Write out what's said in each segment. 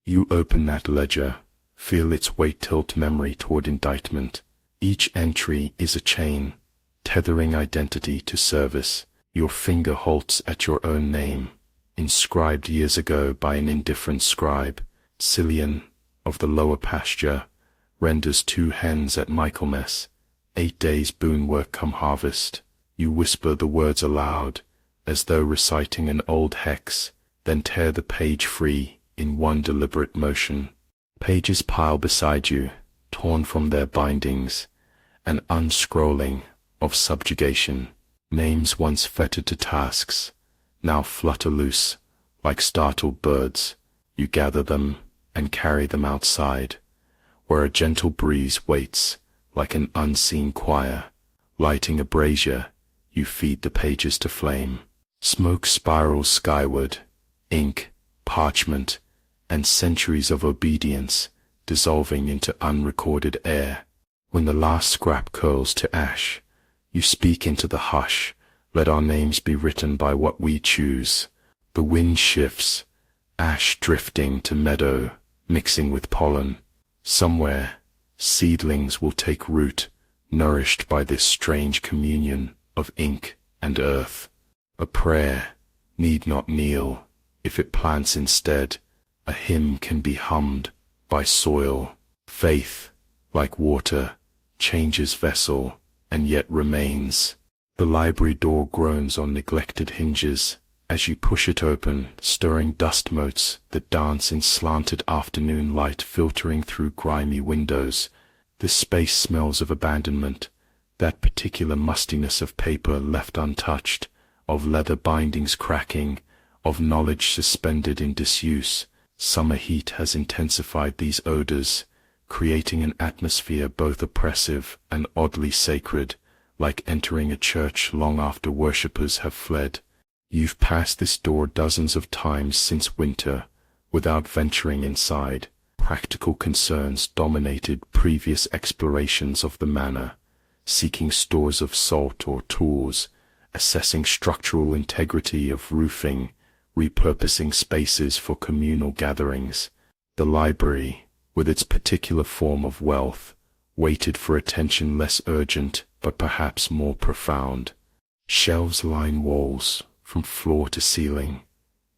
You open that ledger, feel its weight tilt memory toward indictment. Each entry is a chain, tethering identity to service. Your finger halts at your own name, inscribed years ago by an indifferent scribe. Cillian, of the lower pasture, renders 2 hens at Michaelmas, 8 days boon work come harvest. You whisper the words aloud, as though reciting an old hex, then tear the page free in one deliberate motion. Pages pile beside you, torn from their bindings, an unscrolling of subjugation. Names once fettered to tasks, now flutter loose, like startled birds. You gather them and carry them outside, where a gentle breeze waits, like an unseen choir. Lighting a brazier, you feed the pages to flame. Smoke spirals skyward, ink, parchment, and centuries of obedience dissolving into unrecorded air. When the last scrap curls to ash, you speak into the hush. Let our names be written by what we choose. The wind shifts, ash drifting to meadow, mixing with pollen. Somewhere, seedlings will take root, nourished by this strange communion of ink and earth. A prayer need not kneel if it plants instead. A hymn can be hummed by soil. Faith, like water, changes vessel and yet remains. The library door groans on neglected hinges as you push it open, stirring dust motes that dance in slanted afternoon light filtering through grimy windows. The space smells of abandonment, that particular mustiness of paper left untouched, of leather bindings cracking, of knowledge suspended in disuse. Summer heat has intensified these odors, creating an atmosphere both oppressive and oddly sacred, like entering a church long after worshippers have fled. You've passed this door dozens of times since winter, without venturing inside. Practical concerns dominated previous explorations of the manor, seeking stores of salt or tools, assessing structural integrity of roofing, repurposing spaces for communal gatherings. The library, with its particular form of wealth, waited for attention less urgent but perhaps more profound. Shelves line walls from floor to ceiling,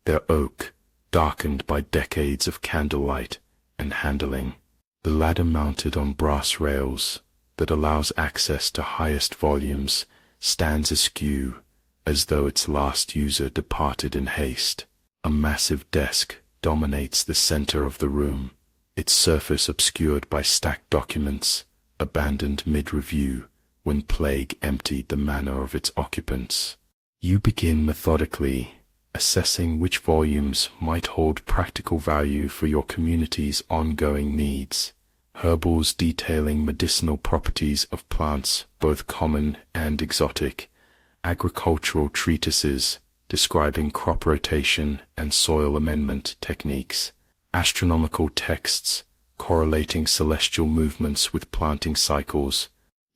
their oak darkened by decades of candlelight and handling. The ladder mounted on brass rails that allows access to highest volumes stands askew, as though its last user departed in haste. A massive desk dominates the center of the room, its surface obscured by stacked documents, abandoned mid-review when plague emptied the manor of its occupants. You begin methodically, assessing which volumes might hold practical value for your community's ongoing needs. Herbals detailing medicinal properties of plants, both common and exotic. Agricultural treatises describing crop rotation and soil amendment techniques. Astronomical texts correlating celestial movements with planting cycles.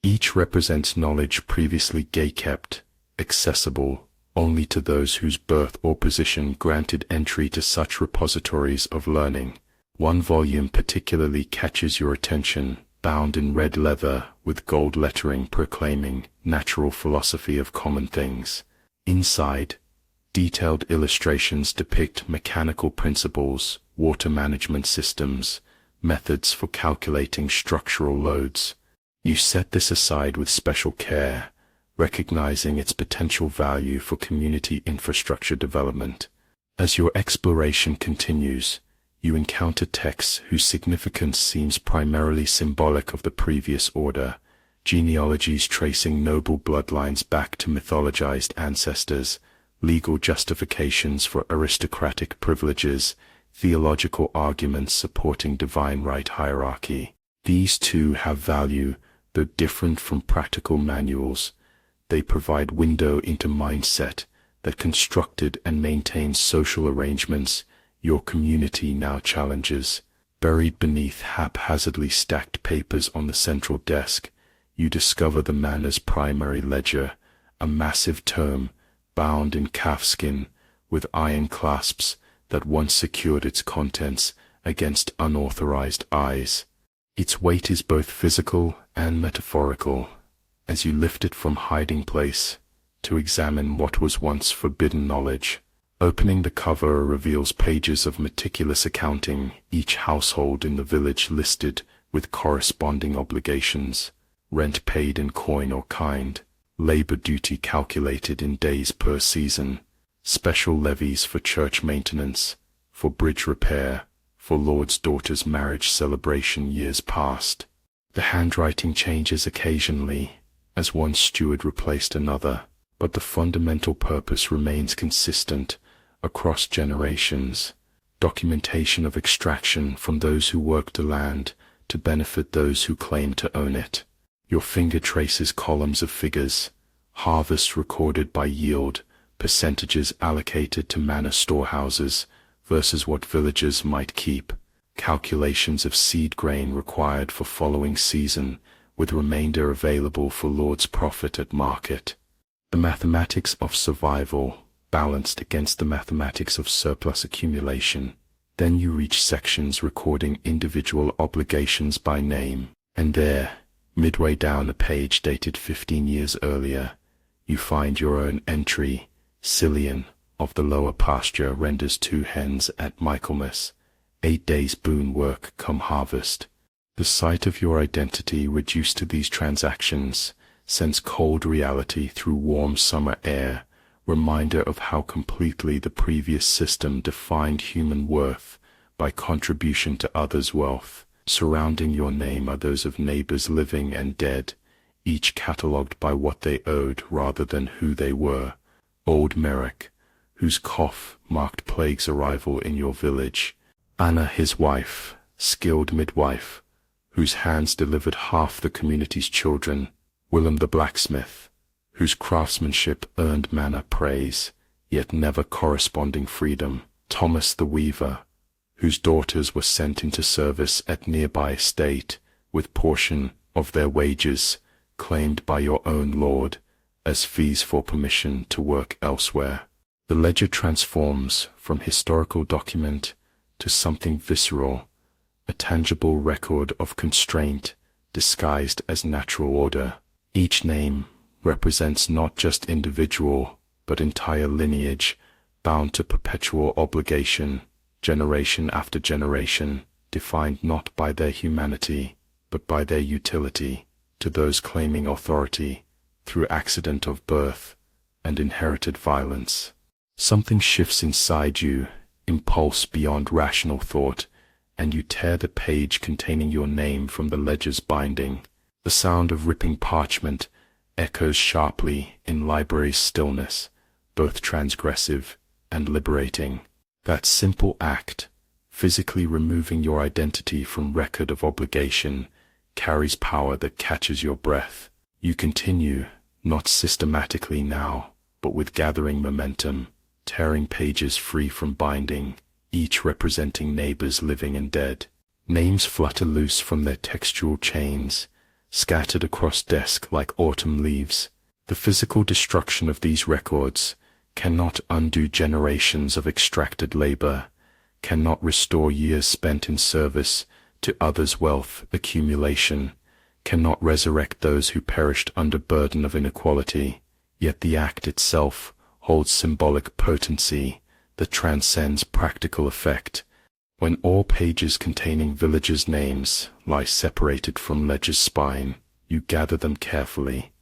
Each represents knowledge previously gate-kept, accessible only to those whose birth or position granted entry to such repositories of learning. One volume particularly catches your attention, bound in red leather with gold lettering proclaiming Natural Philosophy of Common Things. Inside, detailed illustrations depict mechanical principles, water management systems, methods for calculating structural loads. You set this aside with special care, recognizing its potential value for community infrastructure development. As your exploration continues, you encounter texts whose significance seems primarily symbolic of the previous order, genealogies tracing noble bloodlines back to mythologized ancestors, legal justifications for aristocratic privileges, theological arguments supporting divine right hierarchy. These too have value, though different from practical manuals. They provide window into mindset that constructed and maintains social arrangements your community now challenges. Buried beneath haphazardly stacked papers on the central desk, you discover the manor's primary ledger, a massive tome bound in calfskin with iron clasps that once secured its contents against unauthorized eyes. Its weight is both physical and metaphorical, as you lift it from hiding place to examine what was once forbidden knowledge. Opening the cover reveals pages of meticulous accounting, each household in the village listed with corresponding obligations, rent paid in coin or kind, labor duty calculated in days per season, special levies for church maintenance, for bridge repair, for Lord's daughter's marriage celebration years past. The handwriting changes occasionally, as one steward replaced another, but the fundamental purpose remains consistent across generations. Documentation of extraction from those who work the land to benefit those who claim to own it. Your finger traces columns of figures, harvests recorded by yield, percentages allocated to manor storehouses versus what villagers might keep, calculations of seed grain required for following season, with remainder available for Lord's profit at market. The mathematics of survival balanced against the mathematics of surplus accumulation. Then you reach sections recording individual obligations by name, and there, midway down a page dated 15 years earlier, you find your own entry. Cillian of the lower pasture renders 2 hens at Michaelmas, 8 days boon work come harvest. The sight of your identity reduced to these transactions sends cold reality through warm summer air, reminder of how completely the previous system defined human worth by contribution to others' wealth. Surrounding your name are those of neighbors living and dead, each catalogued by what they owed rather than who they were. Old Merrick, whose cough marked plague's arrival in your village. Anna, his wife, skilled midwife, whose hands delivered half the community's children. Willem the blacksmith, whose craftsmanship earned manor praise, yet never corresponding freedom. Thomas the weaver, whose daughters were sent into service at nearby estate, with portion of their wages claimed by your own lord as fees for permission to work elsewhere. The ledger transforms from historical document to something visceral, a tangible record of constraint disguised as natural order. Each name represents not just individual, but entire lineage, bound to perpetual obligation, generation after generation, defined not by their humanity, but by their utility, to those claiming authority, through accident of birth and inherited violence. Something shifts inside you, impulse beyond rational thought, and you tear the page containing your name from the ledger's binding. The sound of ripping parchment echoes sharply in library's stillness, both transgressive and liberating. That simple act, physically removing your identity from record of obligation, carries power that catches your breath. You continue, not systematically now, but with gathering momentum, tearing pages free from binding, each representing neighbors living and dead. Names flutter loose from their textual chains, scattered across desk like autumn leaves. The physical destruction of these records cannot undo generations of extracted labor, cannot restore years spent in service to others' wealth accumulation, cannot resurrect those who perished under burden of inequality. Yet the act itself holds symbolic potency that transcends practical effect. When all pages containing villagers' names lie separated from ledger's spine, you gather them carefully,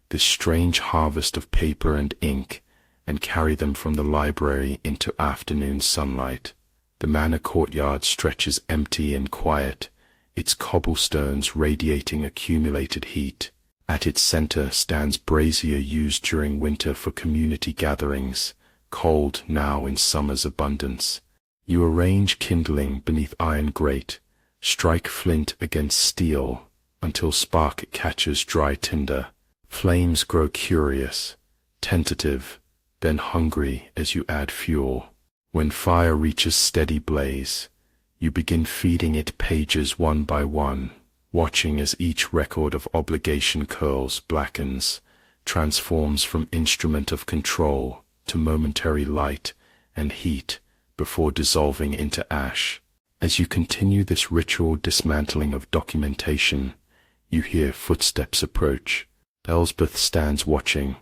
this strange harvest of paper and ink, and carry them from the library into afternoon sunlight. The manor courtyard stretches empty and quiet, its cobblestones radiating accumulated heat. At its center stands brazier used during winter for community gatherings, cold now in summer's abundance. You arrange kindling beneath iron grate, strike flint against steel, until spark catches dry tinder. Flames grow curious, tentative, then hungry as you add fuel. When fire reaches steady blaze, you begin feeding it pages one by one, watching as each record of obligation curls, blackens, transforms from instrument of control to momentary light and heat before dissolving into ash. As you continue this ritual dismantling of documentation, you hear footsteps approach. Elsbeth stands watching,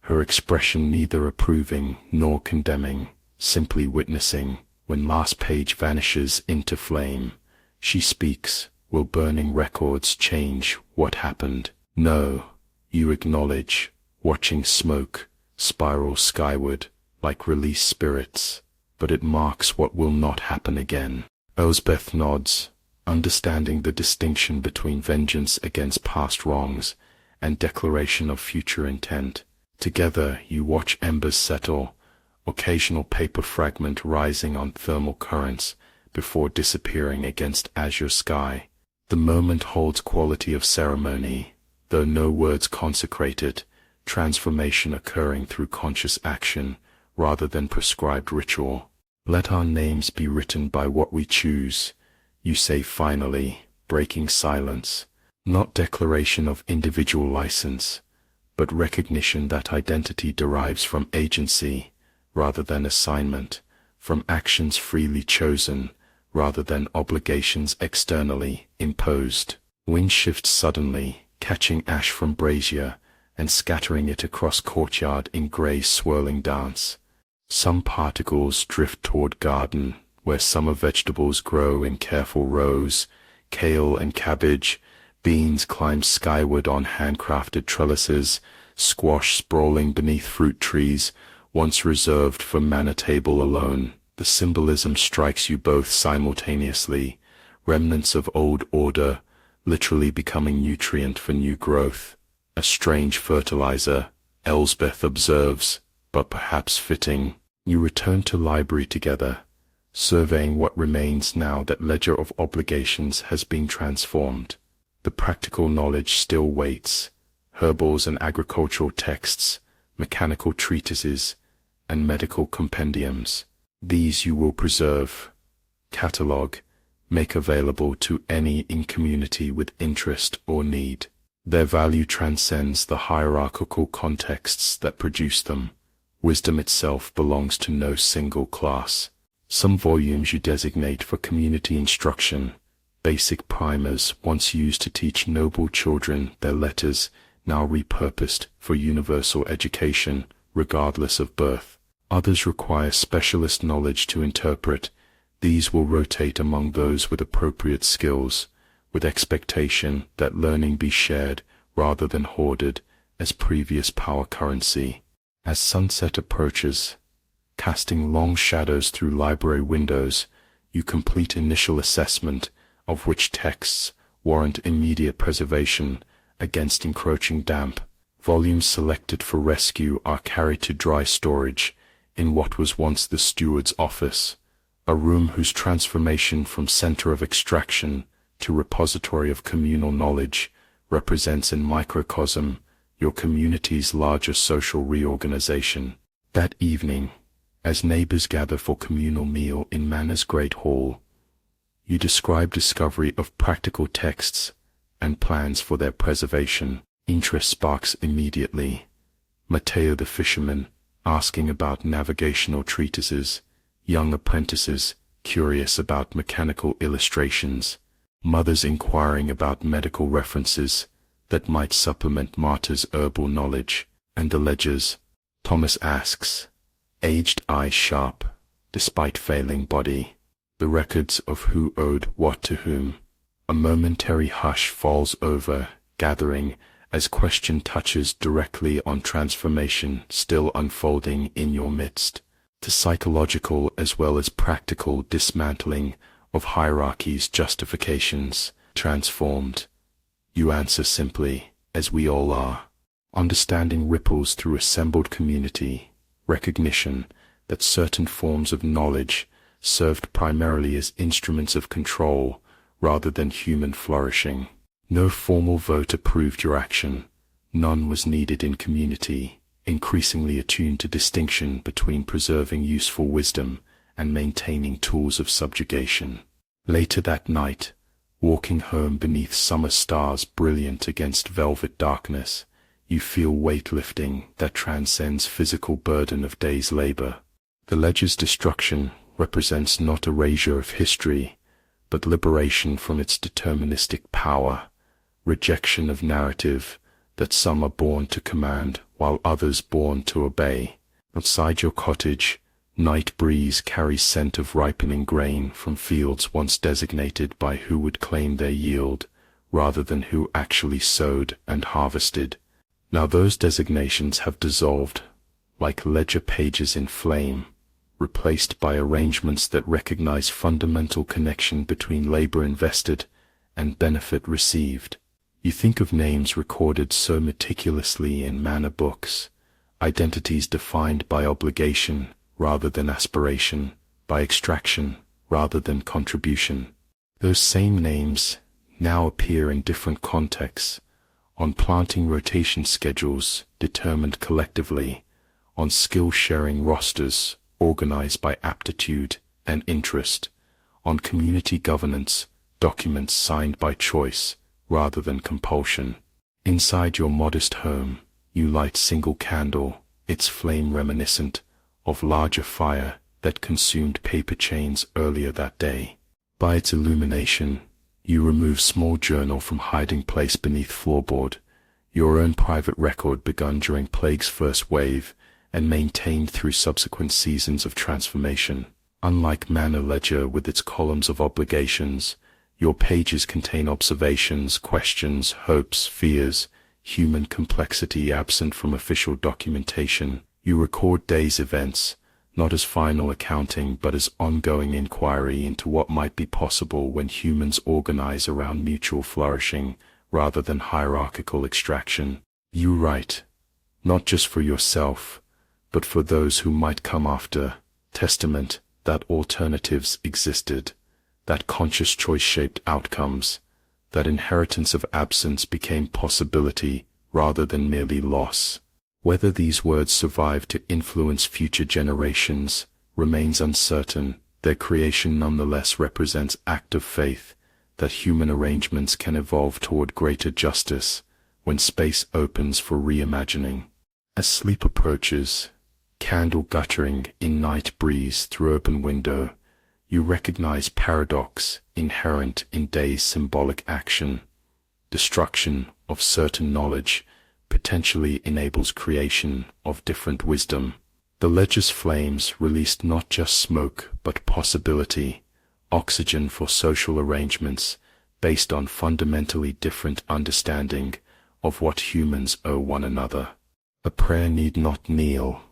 her expression neither approving nor condemning, simply witnessing. When last page vanishes into flame, she speaks. Will burning records change what happened? No, you acknowledge, watching smoke spiral skyward like released spirits, but it marks what will not happen again. Elsbeth nods, understanding the distinction between vengeance against past wrongs and declaration of future intent. Together you watch embers settle, occasional paper fragment rising on thermal currents before disappearing against azure sky. The moment holds quality of ceremony, though no words consecrate it, transformation occurring through conscious action rather than prescribed ritual. Let our names be written by what we choose, you say finally, breaking silence. Not declaration of individual license, but recognition that identity derives from agency rather than assignment, from actions freely chosen rather than obligations externally imposed. Wind shifts suddenly, catching ash from brazier and scattering it across courtyard in grey swirling dance. Some particles drift toward garden, where summer vegetables grow in careful rows. Kale and cabbage, beans climb skyward on handcrafted trellises, squash sprawling beneath fruit trees, once reserved for manna table alone. The symbolism strikes you both simultaneously, remnants of old order, literally becoming nutrient for new growth. A strange fertilizer, Elsbeth observes, but perhaps fitting. You return to library together, surveying what remains now that ledger of obligations has been transformed. The practical knowledge still waits, herbals and agricultural texts, mechanical treatises, and medical compendiums. These you will preserve, catalogue, make available to any in community with interest or need. Their value transcends the hierarchical contexts that produce them. Wisdom itself belongs to no single class. Some volumes you designate for community instruction, basic primers once used to teach noble children their letters, now repurposed for universal education, regardless of birth. Others require specialist knowledge to interpret. These will rotate among those with appropriate skills, with expectation that learning be shared rather than hoarded as previous power currency. As sunset approaches, casting long shadows through library windows, you complete initial assessment of which texts warrant immediate preservation against encroaching damp. Volumes selected for rescue are carried to dry storage in what was once the steward's office, a room whose transformation from center of extraction to repository of communal knowledge represents in microcosm your community's larger social reorganization. That evening, as neighbors gather for communal meal in Manor's great hall, you describe discovery of practical texts and plans for their preservation. Interest sparks immediately. Matteo the fisherman, asking about navigational treatises, young apprentices curious about mechanical illustrations, mothers inquiring about medical references that might supplement Marta's herbal knowledge, and the ledgers. Thomas asks, aged eyes sharp, despite failing body, the records of who owed what to whom. A momentary hush falls over, gathering, as question touches directly on transformation still unfolding in your midst. The psychological as well as practical dismantling of hierarchies, justifications, transformed. You answer simply, as we all are. Understanding ripples through assembled community, recognition that certain forms of knowledge served primarily as instruments of control rather than human flourishing. No formal vote approved your action. None was needed in community, increasingly attuned to distinction between preserving useful wisdom and maintaining tools of subjugation. Later that night, walking home beneath summer stars brilliant against velvet darkness, you feel weight lifting that transcends physical burden of day's labor. The ledger's destruction represents not erasure of history, but liberation from its deterministic power, rejection of narrative that some are born to command while others born to obey. Outside your cottage, night breeze carries scent of ripening grain from fields once designated by who would claim their yield, rather than who actually sowed and harvested. Now those designations have dissolved, like ledger pages in flame, replaced by arrangements that recognize fundamental connection between labor invested and benefit received. You think of names recorded so meticulously in manor books, identities defined by obligation rather than aspiration, by extraction rather than contribution. Those same names now appear in different contexts, on planting rotation schedules determined collectively, on skill-sharing rosters organized by aptitude and interest, on community governance documents signed by choice rather than compulsion. Inside your modest home, you light single candle, its flame reminiscent of larger fire that consumed paper chains earlier that day. By its illumination, you remove small journal from hiding place beneath floorboard, your own private record begun during plague's first wave and maintained through subsequent seasons of transformation. Unlike manor ledger with its columns of obligations, your pages contain observations, questions, hopes, fears, human complexity absent from official documentation. You record days' events, not as final accounting but as ongoing inquiry into what might be possible when humans organize around mutual flourishing rather than hierarchical extraction. You write, not just for yourself, but for those who might come after, testament that alternatives existed, that conscious choice shaped outcomes, that inheritance of absence became possibility rather than merely loss. Whether these words survive to influence future generations remains uncertain. Their creation nonetheless represents act of faith that human arrangements can evolve toward greater justice when space opens for reimagining. As sleep approaches, candle guttering in night breeze through open window, you recognize paradox inherent in day's symbolic action. Destruction of certain knowledge potentially enables creation of different wisdom. The ledger's flames released not just smoke but possibility, oxygen for social arrangements based on fundamentally different understanding of what humans owe one another. A prayer need not kneel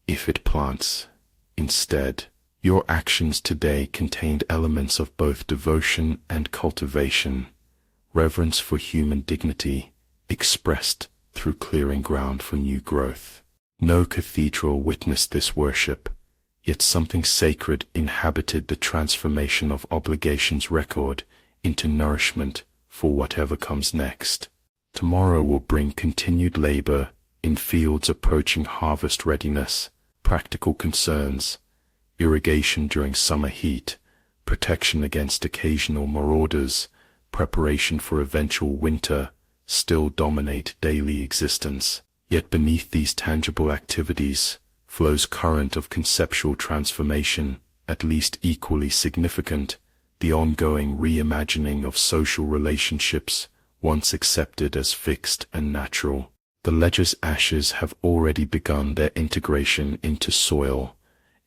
if it plants. Instead, your actions today contained elements of both devotion and cultivation, reverence for human dignity, expressed through clearing ground for new growth. No cathedral witnessed this worship, yet something sacred inhabited the transformation of obligations record into nourishment for whatever comes next. Tomorrow will bring continued labor in fields approaching harvest readiness, practical concerns, irrigation during summer heat, protection against occasional marauders, preparation for eventual winter, still dominate daily existence. Yet beneath these tangible activities flows current of conceptual transformation, at least equally significant, the ongoing reimagining of social relationships, once accepted as fixed and natural. The ledger's ashes have already begun their integration into soil,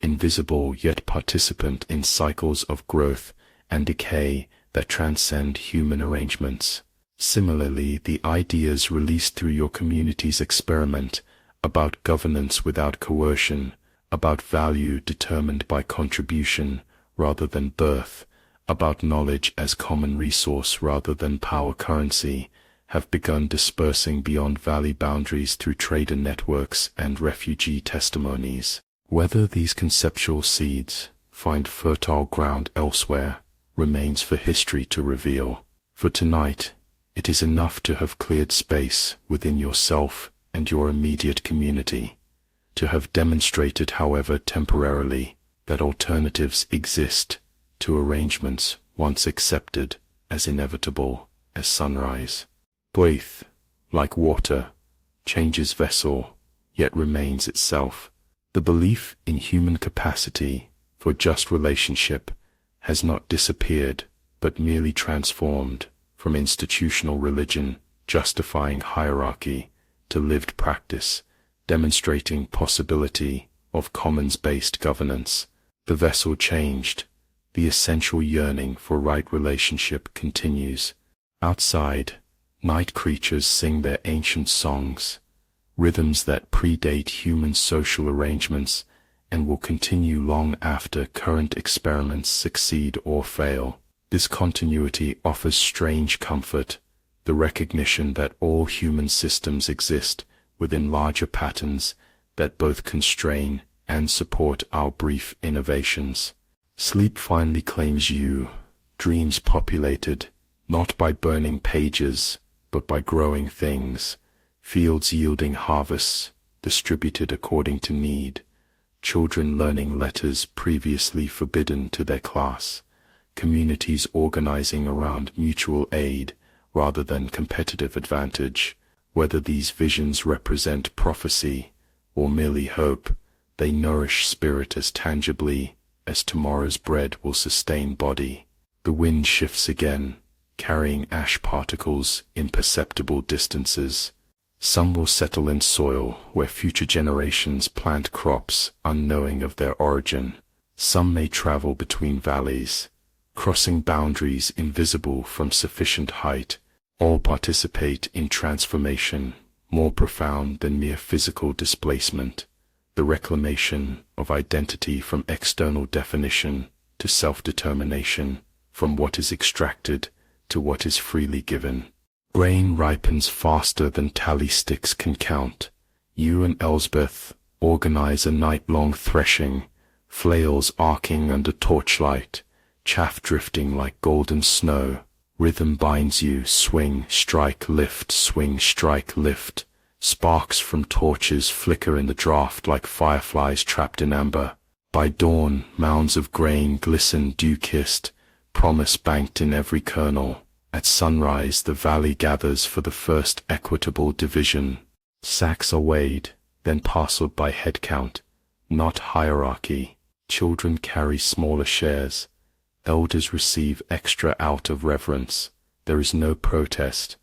invisible yet participant in cycles of growth and decay that transcend human arrangements. Similarly, the ideas released through your community's experiment about governance without coercion, about value determined by contribution rather than birth, about knowledge as common resource rather than power currency, have begun dispersing beyond valley boundaries through trader networks and refugee testimonies. Whether these conceptual seeds find fertile ground elsewhere remains for history to reveal. For tonight, it is enough to have cleared space within yourself and your immediate community, to have demonstrated, however temporarily, that alternatives exist to arrangements once accepted as inevitable as sunrise. Faith, like water, changes vessel, yet remains itself. The belief in human capacity for just relationship has not disappeared, but merely transformed from institutional religion, justifying hierarchy, to lived practice, demonstrating possibility of commons-based governance. The vessel changed. The essential yearning for right relationship continues. Outside, night creatures sing their ancient songs, rhythms that predate human social arrangements and will continue long after current experiments succeed or fail. This continuity offers strange comfort, the recognition that all human systems exist within larger patterns that both constrain and support our brief innovations. Sleep finally claims you, dreams populated, not by burning pages, but by growing things, fields yielding harvests, distributed according to need, children learning letters previously forbidden to their class, communities organizing around mutual aid rather than competitive advantage. Whether these visions represent prophecy or merely hope, they nourish spirit as tangibly as tomorrow's bread will sustain body. The wind shifts again, carrying ash particles imperceptible distances. Some will settle in soil where future generations plant crops unknowing of their origin. Some may travel between valleys, crossing boundaries invisible from sufficient height. All participate in transformation more profound than mere physical displacement, the reclamation of identity from external definition to self-determination, from what is extracted to what is freely given. Grain ripens faster than tally sticks can count. You and Elsbeth organize a night-long threshing, flails arcing under torchlight, chaff drifting like golden snow. Rhythm binds you, swing, strike, lift, swing, strike, lift. Sparks from torches flicker in the draught like fireflies trapped in amber. By dawn, mounds of grain glisten dew-kissed, promise banked in every kernel. At sunrise, the valley gathers for the first equitable division. Sacks are weighed, then parceled by head count, not hierarchy. Children carry smaller shares. Elders receive extra out of reverence. There is no protest,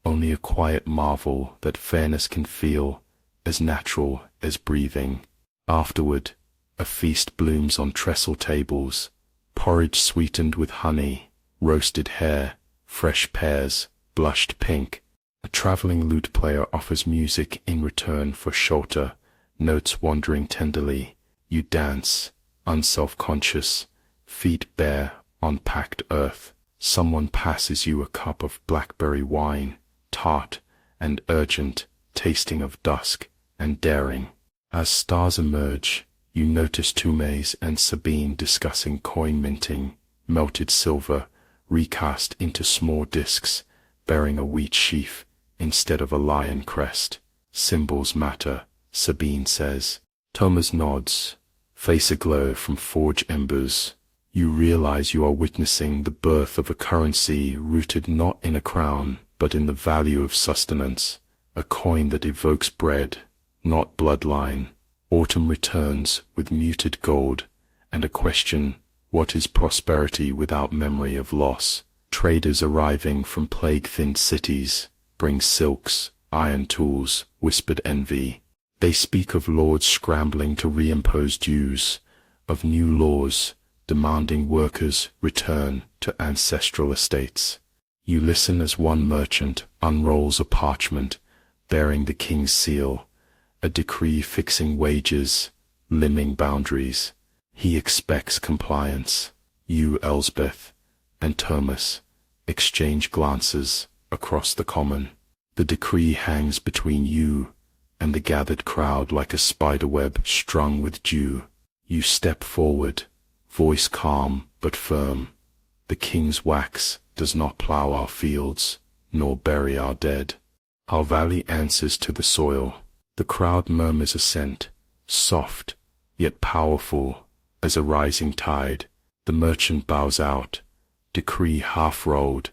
only a quiet marvel that fairness can feel as natural as breathing. Afterward, a feast blooms on trestle tables, porridge sweetened with honey, roasted hare, fresh pears, blushed pink. A traveling lute player offers music in return for shelter, notes wandering tenderly. You dance, unself-conscious, feet bare on packed earth. Someone passes you a cup of blackberry wine, tart and urgent, tasting of dusk and daring. As stars emerge, you notice Tumes and Sabine discussing coin minting, melted silver, recast into small discs, bearing a wheat sheaf instead of a lion crest. Symbols matter, Sabine says. Thomas nods, face aglow from forge embers. You realize you are witnessing the birth of a currency rooted not in a crown, but in the value of sustenance, a coin that evokes bread, not bloodline. Autumn returns with muted gold, and a question, what is prosperity without memory of loss? Traders arriving from plague-thinned cities bring silks, iron tools, whispered envy. They speak of lords scrambling to reimpose dues, of new laws demanding workers return to ancestral estates. You listen as one merchant unrolls a parchment bearing the king's seal, a decree fixing wages, limning boundaries. He expects compliance. You, Elsbeth, and Thomas exchange glances across the common. The decree hangs between you and the gathered crowd like a spiderweb strung with dew. You step forward, voice calm but firm. The king's wax does not plough our fields, nor bury our dead. Our valley answers to the soil. The crowd murmurs assent, soft, yet powerful as a rising tide. The merchant bows out, decree half-rolled,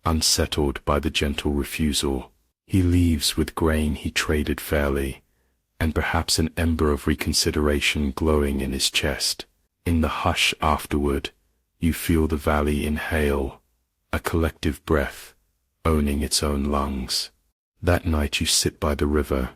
unsettled by the gentle refusal. He leaves with grain he traded fairly, and perhaps an ember of reconsideration glowing in his chest. In the hush afterward, you feel the valley inhale, a collective breath, owning its own lungs. That night you sit by the river,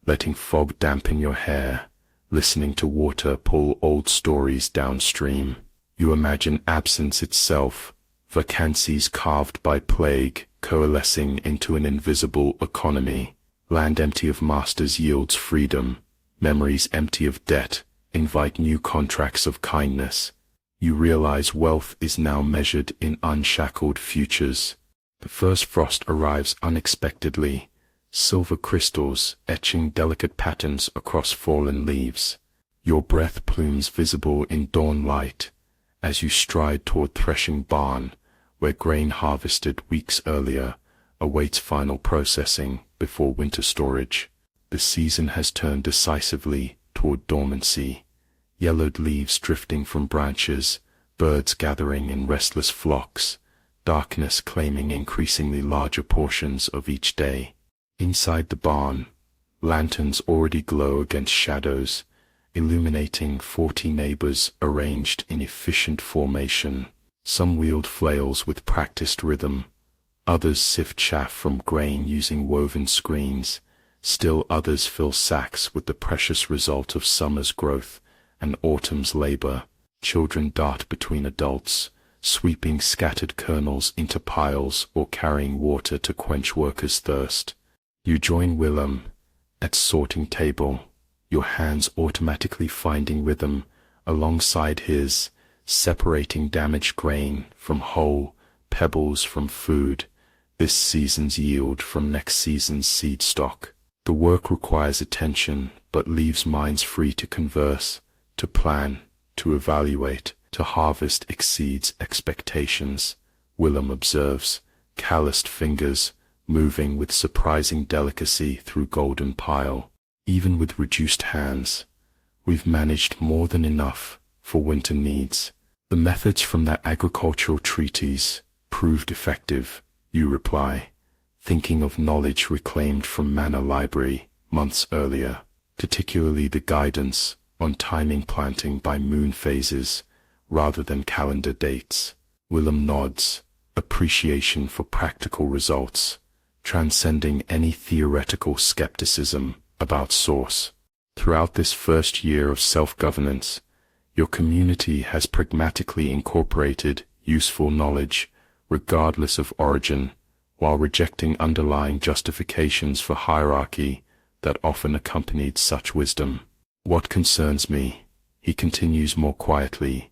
letting fog dampen your hair, listening to water pull old stories downstream. You imagine absence itself, vacancies carved by plague, coalescing into an invisible economy. Land empty of masters yields freedom. Memories empty of debt invite new contracts of kindness. You realize wealth is now measured in unshackled futures. The first frost arrives unexpectedly, silver crystals etching delicate patterns across fallen leaves. Your breath plumes visible in dawn light as you stride toward threshing barn, where grain harvested weeks earlier awaits final processing before winter storage. The season has turned decisively toward dormancy, yellowed leaves drifting from branches, birds gathering in restless flocks, darkness claiming increasingly larger portions of each day. Inside the barn, lanterns already glow against shadows, illuminating 40 neighbors arranged in efficient formation. Some wield flails with practiced rhythm, others sift chaff from grain using woven screens, still others fill sacks with the precious result of summer's growth and autumn's labor. Children dart between adults, sweeping scattered kernels into piles or carrying water to quench workers' thirst. You join Willem at sorting table, your hands automatically finding rhythm alongside his, separating damaged grain from whole, pebbles from food, this season's yield from next season's seed stock. The work requires attention, but leaves minds free to converse, to plan, to evaluate. To harvest exceeds expectations, Willem observes, calloused fingers moving with surprising delicacy through golden pile. Even with reduced hands, we've managed more than enough for winter needs. The methods from that agricultural treatise proved effective, you reply, thinking of knowledge reclaimed from Manor Library months earlier, particularly the guidance on timing planting by moon phases rather than calendar dates. Willem nods, appreciation for practical results, transcending any theoretical skepticism about source. Throughout this first year of self-governance, your community has pragmatically incorporated useful knowledge, regardless of origin, while rejecting underlying justifications for hierarchy that often accompanied such wisdom. What concerns me, he continues more quietly,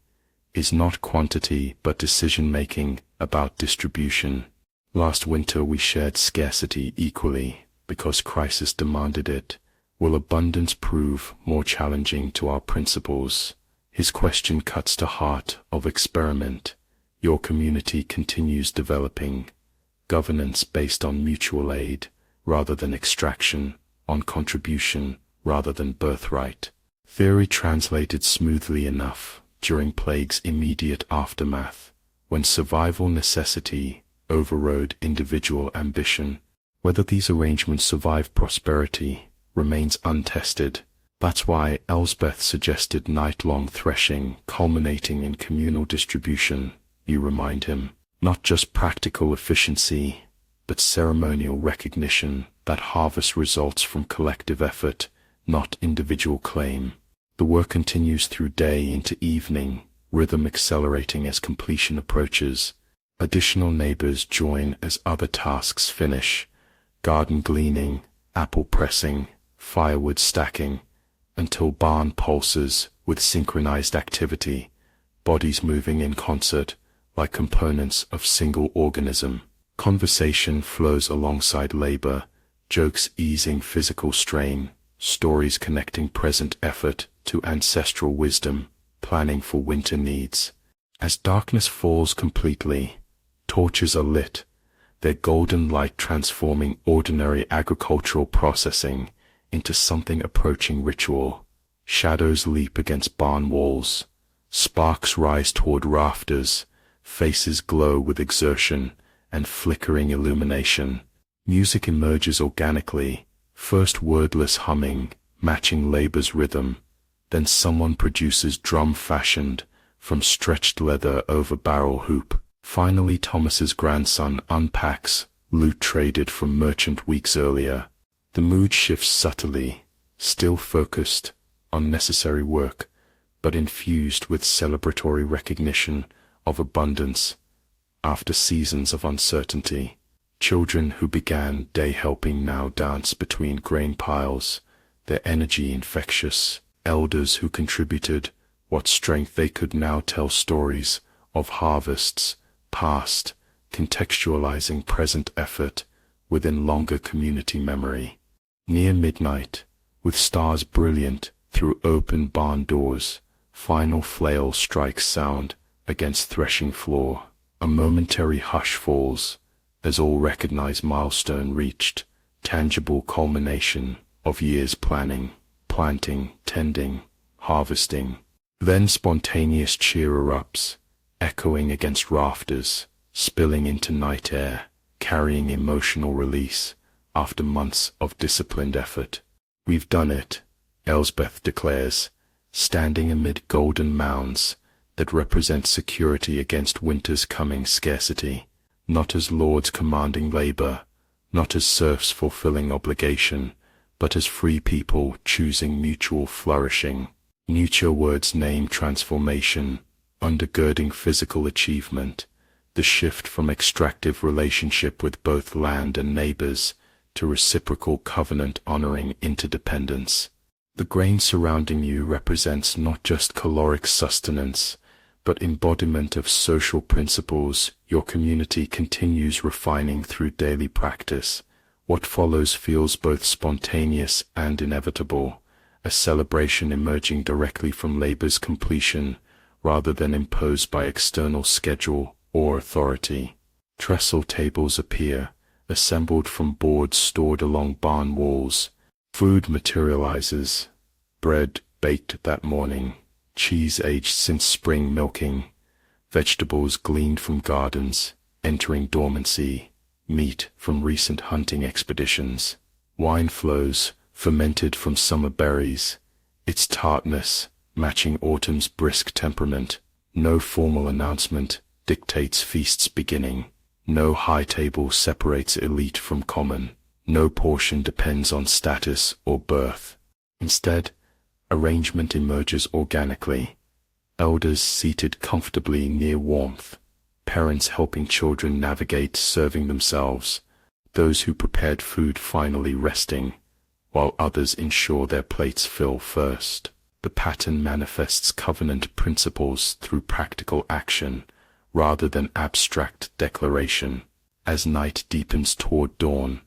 is not quantity but decision-making about distribution. Last winter we shared scarcity equally because crisis demanded it. Will abundance prove more challenging to our principles? His question cuts to heart of experiment. Your community continues developing governance based on mutual aid rather than extraction, on contribution rather than birthright. Theory translated smoothly enough during plague's immediate aftermath, when survival necessity overrode individual ambition. Whether these arrangements survive prosperity remains untested. That's why Elsbeth suggested night-long threshing culminating in communal distribution, you remind him. Not just practical efficiency, but ceremonial recognition that harvest results from collective effort, not individual claim. The work continues through day into evening, rhythm accelerating as completion approaches. Additional neighbors join as other tasks finish, garden gleaning, apple pressing, firewood stacking, until barn pulses with synchronized activity, bodies moving in concert like components of single organism. Conversation flows alongside labor, jokes easing physical strain, stories connecting present effort to ancestral wisdom, planning for winter needs. As darkness falls completely, torches are lit, their golden light transforming ordinary agricultural processing into something approaching ritual. Shadows leap against barn walls, sparks rise toward rafters, faces glow with exertion and flickering illumination. Music emerges organically, first wordless humming, matching labor's rhythm, then someone produces drum fashioned from stretched leather over barrel hoop. Finally, Thomas's grandson unpacks loot traded from merchant weeks earlier. The mood shifts subtly, still focused on necessary work, but infused with celebratory recognition of abundance after seasons of uncertainty. Children who began day helping now dance between grain piles, their energy infectious. Elders who contributed what strength they could now tell stories of harvests past, contextualizing present effort within longer community memory. Near midnight, with stars brilliant through open barn doors, final flail strikes sound against threshing floor. A momentary hush falls as all recognize milestone reached, tangible culmination of years planning, planting, tending, harvesting. Then spontaneous cheer erupts, echoing against rafters, spilling into night air, carrying emotional release after months of disciplined effort. We've done it, Elsbeth declares, standing amid golden mounds that represent security against winter's coming scarcity, not as lords commanding labor, not as serfs fulfilling obligation, but as free people choosing mutual flourishing. Nietzsche words name transformation, undergirding physical achievement, the shift from extractive relationship with both land and neighbors to reciprocal covenant honoring interdependence. The grain surrounding you represents not just caloric sustenance, but embodiment of social principles your community continues refining through daily practice. What follows feels both spontaneous and inevitable, a celebration emerging directly from labor's completion rather than imposed by external schedule or authority. Trestle tables appear, assembled from boards stored along barn walls. Food materializes, bread baked that morning, cheese aged since spring milking, vegetables gleaned from gardens, entering dormancy, meat from recent hunting expeditions. Wine flows, fermented from summer berries, its tartness matching autumn's brisk temperament. No formal announcement dictates feast's beginning. No high table separates elite from common. No portion depends on status or birth. Instead, arrangement emerges organically. Elders seated comfortably near warmth, parents helping children navigate serving themselves, those who prepared food finally resting, while others ensure their plates fill first. The pattern manifests covenant principles through practical action rather than abstract declaration. As night deepens toward dawn,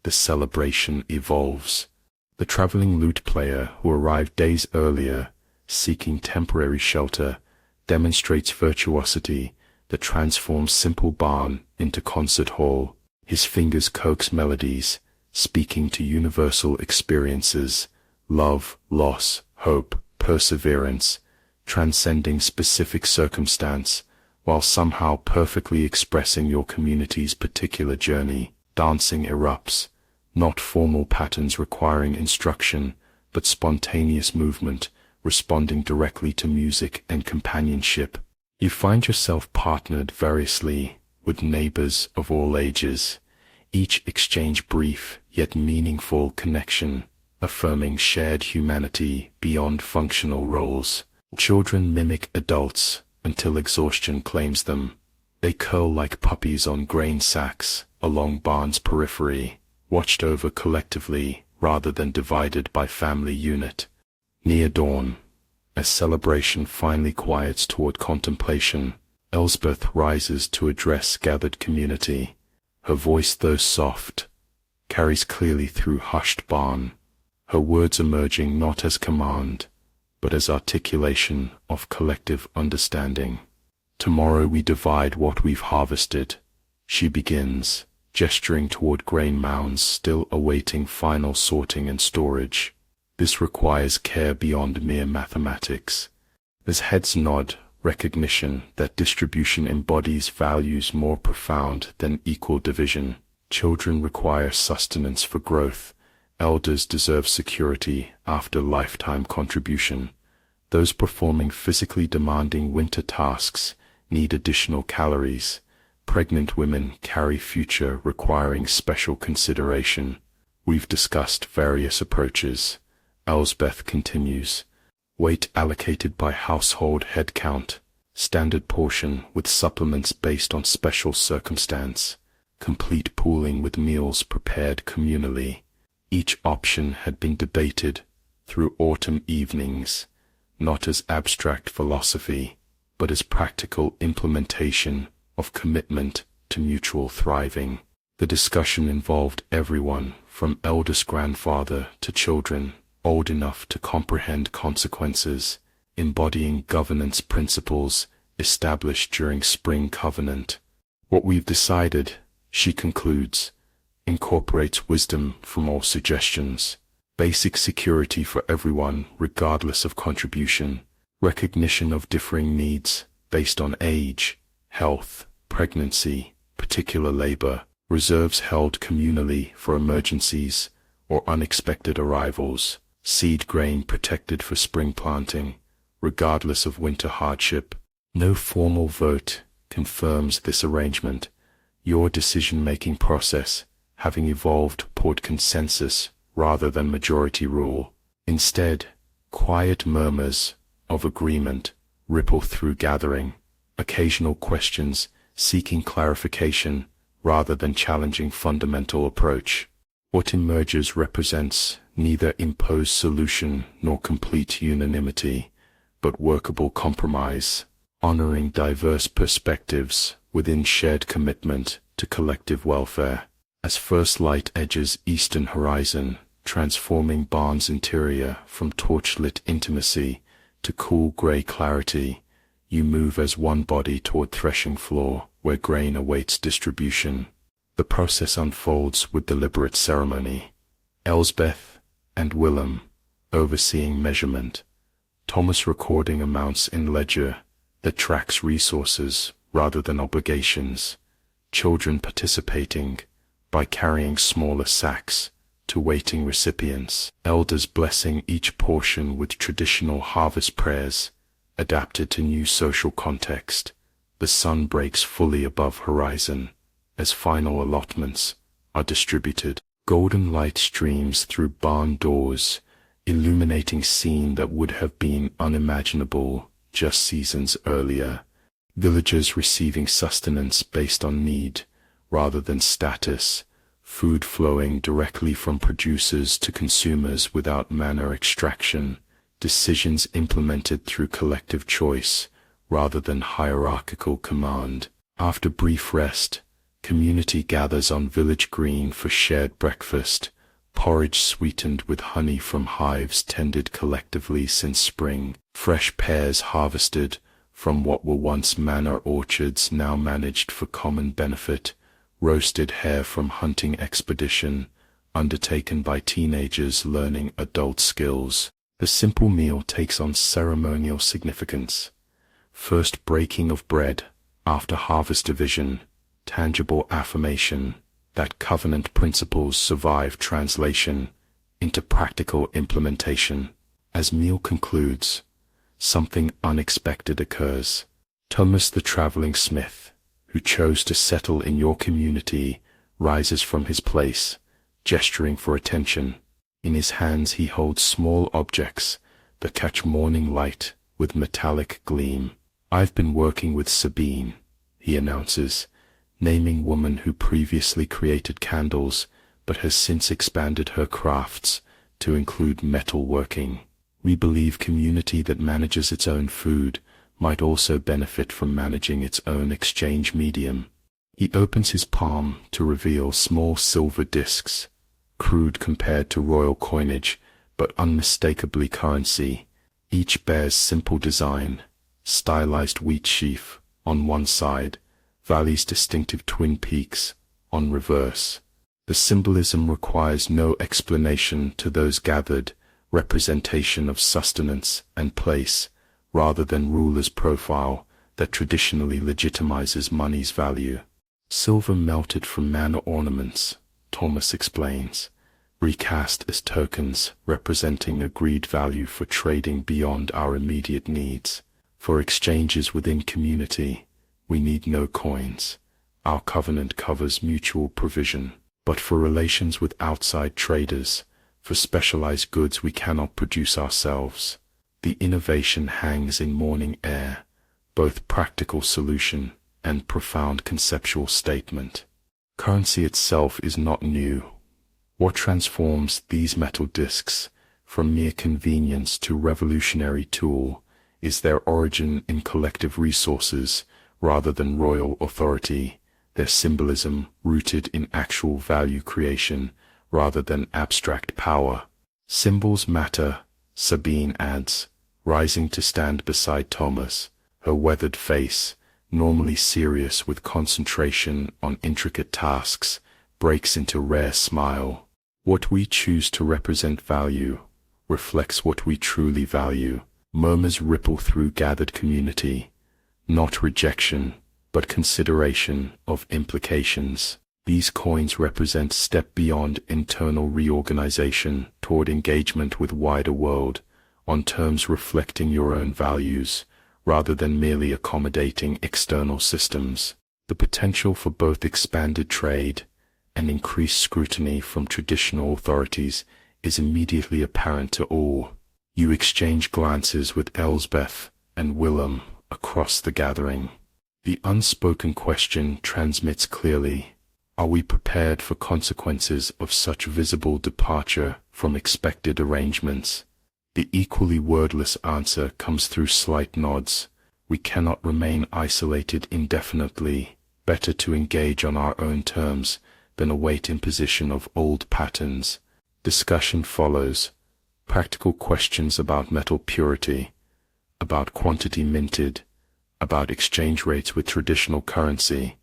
the celebration evolves. The traveling lute player who arrived days earlier, seeking temporary shelter, demonstrates virtuosity that transforms simple barn into concert hall. His fingers coax melodies, speaking to universal experiences, love, loss, hope, perseverance, transcending specific circumstance, while somehow perfectly expressing your community's particular journey. Dancing erupts, not formal patterns requiring instruction, but spontaneous movement, responding directly to music and companionship. You find yourself partnered variously with neighbors of all ages, each exchange brief yet meaningful connection, affirming shared humanity beyond functional roles. Children mimic adults until exhaustion claims them. They curl like puppies on grain sacks along barn's periphery, watched over collectively rather than divided by family unit. Near dawn, as celebration finally quiets toward contemplation, Elsbeth rises to address gathered community. Her voice, though soft, carries clearly through hushed barn, her words emerging not as command, but as articulation of collective understanding. Tomorrow we divide what we've harvested, she begins, gesturing toward grain mounds still awaiting final sorting and storage. This requires care beyond mere mathematics. As heads nod, recognition that distribution embodies values more profound than equal division. Children require sustenance for growth. Elders deserve security after lifetime contribution. Those performing physically demanding winter tasks need additional calories, Pregnant women carry future requiring special consideration. We've discussed various approaches. Elsbeth continues. Weight allocated by household head count. Standard portion with supplements based on special circumstance. Complete pooling with meals prepared communally. Each option had been debated through autumn evenings, not as abstract philosophy, but as practical implementation of commitment to mutual thriving. The discussion involved everyone from eldest grandfather to children old enough to comprehend consequences, embodying governance principles established during Spring Covenant. What we've decided, she concludes, incorporates wisdom from all suggestions, basic security for everyone regardless of contribution, recognition of differing needs based on age, health, pregnancy, particular labor, reserves held communally for emergencies or unexpected arrivals, seed grain protected for spring planting, regardless of winter hardship. No formal vote confirms this arrangement. Your decision-making process, having evolved toward consensus rather than majority rule. Instead, quiet murmurs of agreement ripple through gathering, occasional questions seeking clarification rather than challenging fundamental approach. What emerges represents neither imposed solution nor complete unanimity, but workable compromise, honoring diverse perspectives within shared commitment to collective welfare. As first light edges eastern horizon, transforming barn's interior from torchlit intimacy to cool gray clarity, you move as one body toward threshing floor where grain awaits distribution. The process unfolds with deliberate ceremony. Elsbeth and Willem overseeing measurement, Thomas recording amounts in ledger that tracks resources rather than obligations, children participating by carrying smaller sacks to waiting recipients, elders blessing each portion with traditional harvest prayers adapted to new social context. The sun breaks fully above horizon as final allotments are distributed. Golden light streams through barn doors, illuminating scene that would have been unimaginable just seasons earlier. Villagers receiving sustenance based on need rather than status, food flowing directly from producers to consumers without manner extraction, decisions implemented through collective choice rather than hierarchical command. After brief rest, community gathers on village green for shared breakfast, porridge sweetened with honey from hives tended collectively since spring, fresh pears harvested from what were once manor orchards now managed for common benefit, roasted hare from hunting expedition undertaken by teenagers learning adult skills. The simple meal takes on ceremonial significance. First breaking of bread after harvest division, tangible affirmation that covenant principles survive translation into practical implementation. As meal concludes, something unexpected occurs. Thomas the traveling smith, who chose to settle in your community, rises from his place, gesturing for attention. In his hands he holds small objects that catch morning light with metallic gleam. "I've been working with Sabine," he announces, naming woman who previously created candles but has since expanded her crafts to include metal working. "We believe community that manages its own food might also benefit from managing its own exchange medium." He opens his palm to reveal small silver discs, crude compared to royal coinage, but unmistakably currency. Each bears simple design, stylized wheat sheaf on one side, valley's distinctive twin peaks on reverse. The symbolism requires no explanation to those gathered, representation of sustenance and place, rather than ruler's profile that traditionally legitimizes money's value. "Silver melted from manor ornaments," Thomas explains, "recast as tokens representing agreed value for trading beyond our immediate needs. For exchanges within community, we need no coins. our covenant covers mutual provision. But for relations with outside traders, for specialized goods we cannot produce ourselves, the innovation hangs in morning air, both practical solution and profound conceptual statement. Currency itself is not new. What transforms these metal discs from mere convenience to revolutionary tool is their origin in collective resources rather than royal authority, their symbolism rooted in actual value creation rather than abstract power. Symbols matter, Sabine adds, rising to stand beside Thomas, her weathered face, normally serious with concentration on intricate tasks, breaks into rare smile. What we choose to represent value reflects what we truly value. Murmurs ripple through gathered community, not rejection, but consideration of implications. These coins represent step beyond internal reorganization toward engagement with wider world, on terms reflecting your own values, rather than merely accommodating external systems. The potential for both expanded trade and increased scrutiny from traditional authorities is immediately apparent to all. You exchange glances with Elsbeth and Willem across the gathering. The unspoken question transmits clearly: are we prepared for consequences of such visible departure from expected arrangements? The equally wordless answer comes through slight nods. We cannot remain isolated indefinitely. Better to engage on our own terms than await imposition of old patterns. Discussion follows. Practical questions about metal purity, about quantity minted, about exchange rates with traditional currency,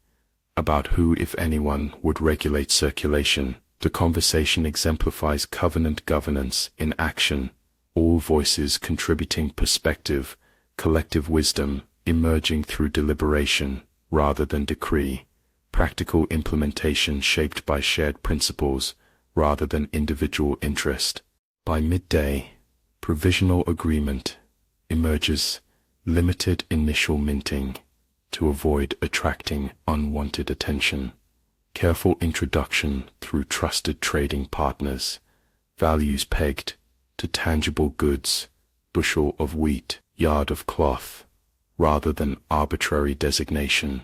about who, if anyone, would regulate circulation. The conversation exemplifies covenant governance in action, all voices contributing perspective, collective wisdom emerging through deliberation rather than decree, practical implementation shaped by shared principles rather than individual interest. By midday, provisional agreement emerges, limited initial minting to avoid attracting unwanted attention, careful introduction through trusted trading partners, values pegged to tangible goods, bushel of wheat, yard of cloth, rather than arbitrary designation,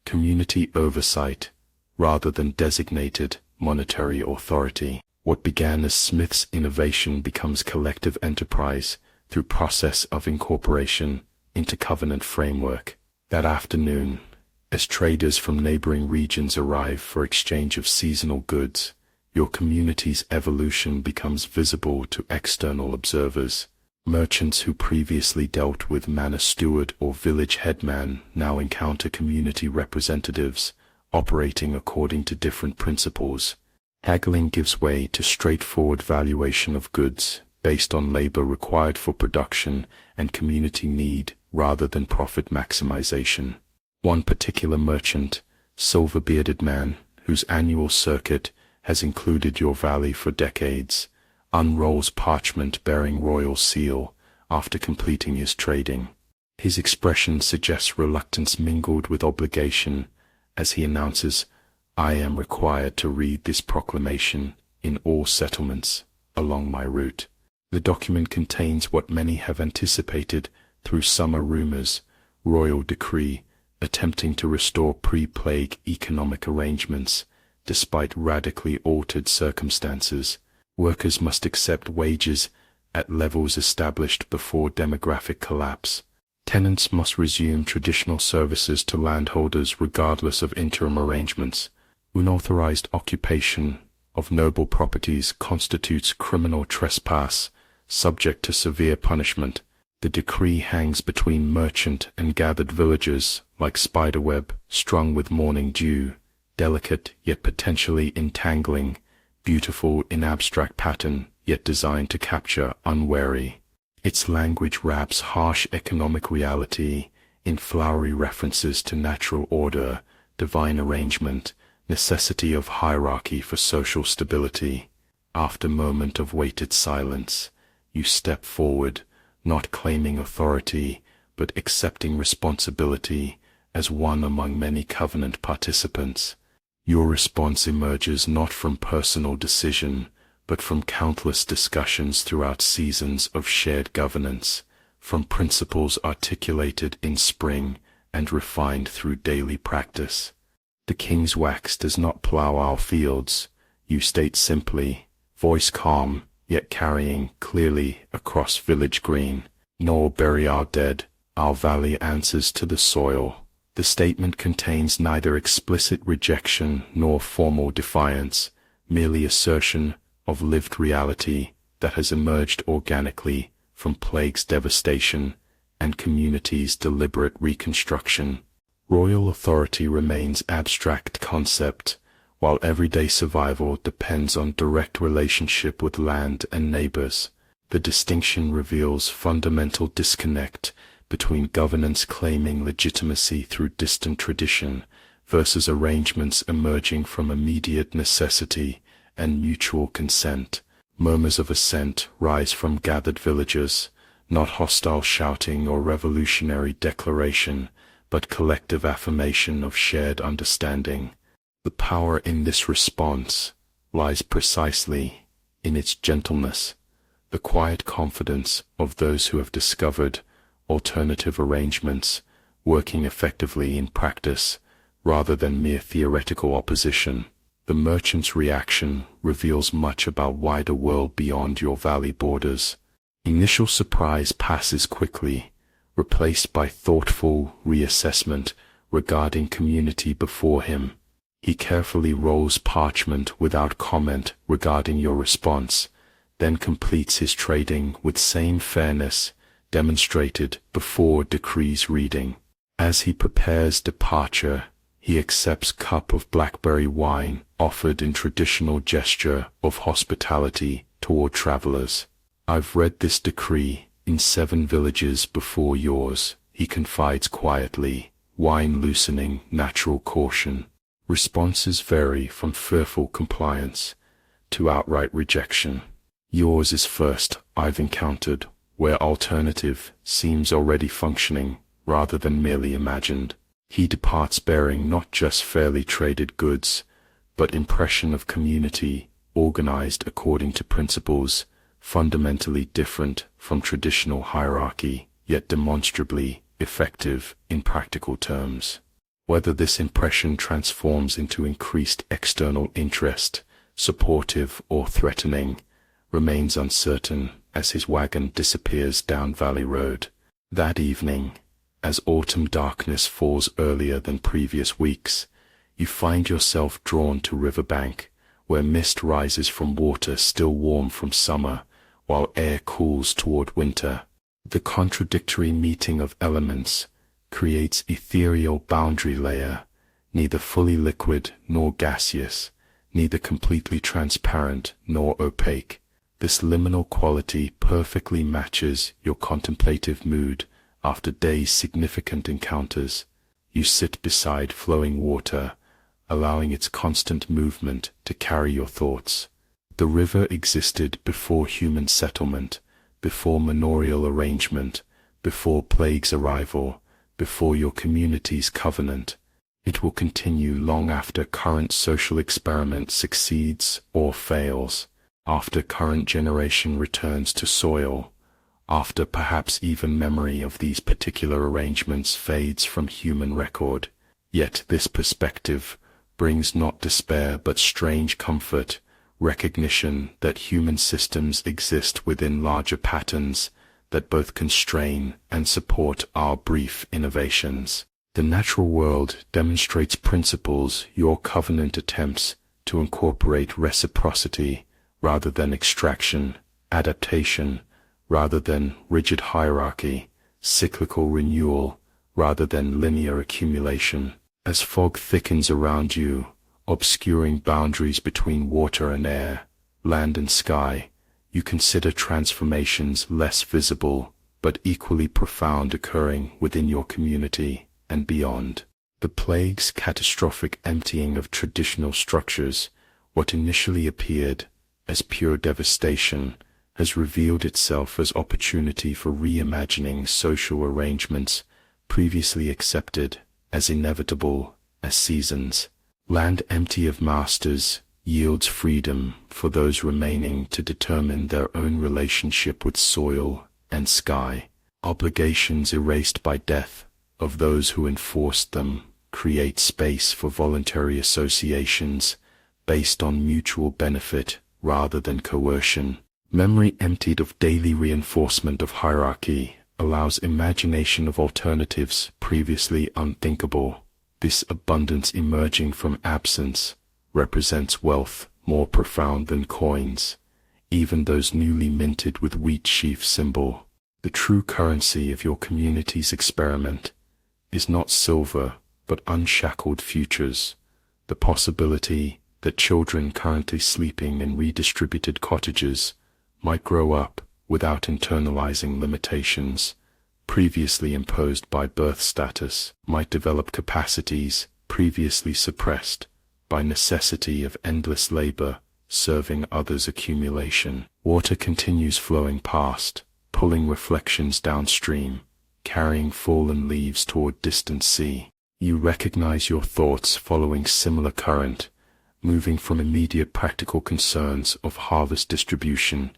community oversight rather than designated monetary authority. What began as Smith's innovation becomes collective enterprise through process of incorporation into covenant framework. That afternoon, as traders from neighboring regions arrive for exchange of seasonal goods, your community's evolution becomes visible to external observers. Merchants who previously dealt with manor steward or village headman now encounter community representatives operating according to different principles. Haggling gives way to straightforward valuation of goods based on labor required for production and community need rather than profit maximization. One particular merchant, silver-bearded man, whose annual circuit has included your valley for decades, unrolls parchment bearing royal seal after completing his trading. His expression suggests reluctance mingled with obligation as he announces, "I am required to read this proclamation in all settlements along my route." The document contains what many have anticipated through summer rumors, royal decree attempting to restore pre-plague economic arrangements despite radically altered circumstances. Workers must accept wages at levels established before demographic collapse. Tenants must resume traditional services to landholders regardless of interim arrangements. Unauthorized occupation of noble properties constitutes criminal trespass, subject to severe punishment. The decree hangs between merchant and gathered villagers like spiderweb strung with morning dew, delicate yet potentially entangling, beautiful in abstract pattern yet designed to capture unwary. Its language wraps harsh economic reality in flowery references to natural order, divine arrangement, necessity of hierarchy for social stability. After a moment of weighted silence, you step forward, not claiming authority, but accepting responsibility as one among many covenant participants. Your response emerges not from personal decision, but from countless discussions throughout seasons of shared governance, from principles articulated in spring and refined through daily practice. The king's wax does not plow our fields, you state simply, voice calm, yet carrying clearly across village green, nor bury our dead, our valley answers to the soil. The statement contains neither explicit rejection nor formal defiance, merely assertion of lived reality that has emerged organically from plague's devastation and community's deliberate reconstruction. Royal authority remains abstract concept, while everyday survival depends on direct relationship with land and neighbors. The distinction reveals fundamental disconnect between governance claiming legitimacy through distant tradition versus arrangements emerging from immediate necessity and mutual consent. Murmurs of assent rise from gathered villagers, not hostile shouting or revolutionary declaration, but collective affirmation of shared understanding. The power in this response lies precisely in its gentleness, the quiet confidence of those who have discovered alternative arrangements, working effectively in practice rather than mere theoretical opposition. The merchant's reaction reveals much about wider world beyond your valley borders. Initial surprise passes quickly, replaced by thoughtful reassessment regarding community before him. He carefully rolls parchment without comment regarding your response, then completes his trading with same fairness demonstrated before decrees reading. As he prepares departure, he accepts cup of blackberry wine offered in traditional gesture of hospitality toward travelers. I've read this decree in 7 villages before yours, he confides quietly, wine loosening natural caution. Responses vary from fearful compliance to outright rejection. Yours is first I've encountered, where alternative seems already functioning rather than merely imagined. He departs bearing not just fairly traded goods, but impression of community organized according to principles fundamentally different from traditional hierarchy, yet demonstrably effective in practical terms. Whether this impression transforms into increased external interest, supportive or threatening, remains uncertain as his wagon disappears down Valley Road. That evening, as autumn darkness falls earlier than previous weeks, you find yourself drawn to riverbank, where mist rises from water still warm from summer, while air cools toward winter. The contradictory meeting of elements creates ethereal boundary layer, neither fully liquid nor gaseous, neither completely transparent nor opaque. This liminal quality perfectly matches your contemplative mood after days' significant encounters. You sit beside flowing water, allowing its constant movement to carry your thoughts. The river existed before human settlement, before manorial arrangement, before plague's arrival, before your community's covenant. It will continue long after current social experiment succeeds or fails, after current generation returns to soil, after perhaps even memory of these particular arrangements fades from human record. Yet this perspective brings not despair but strange comfort, recognition that human systems exist within larger patterns that both constrain and support our brief innovations. The natural world demonstrates principles your covenant attempts to incorporate reciprocity rather than extraction, adaptation rather than rigid hierarchy, cyclical renewal rather than linear accumulation. As fog thickens around you, obscuring boundaries between water and air, land and sky, you consider transformations less visible but equally profound occurring within your community and beyond. The plague's catastrophic emptying of traditional structures, what initially appeared as pure devastation, has revealed itself as opportunity for reimagining social arrangements previously accepted as inevitable as seasons. Land empty of masters yields freedom for those remaining to determine their own relationship with soil and sky. Obligations erased by death of those who enforced them create space for voluntary associations based on mutual benefit rather than coercion. Memory emptied of daily reinforcement of hierarchy allows imagination of alternatives previously unthinkable. This abundance emerging from absence represents wealth more profound than coins, even those newly minted with wheat sheaf symbol. The true currency of your community's experiment is not silver, but unshackled futures. The possibility that children currently sleeping in redistributed cottages might grow up without internalizing limitations previously imposed by birth status, might develop capacities previously suppressed by necessity of endless labor serving others' accumulation. Water continues flowing past, pulling reflections downstream, carrying fallen leaves toward distant sea. You recognize your thoughts following similar current, moving from immediate practical concerns of harvest distribution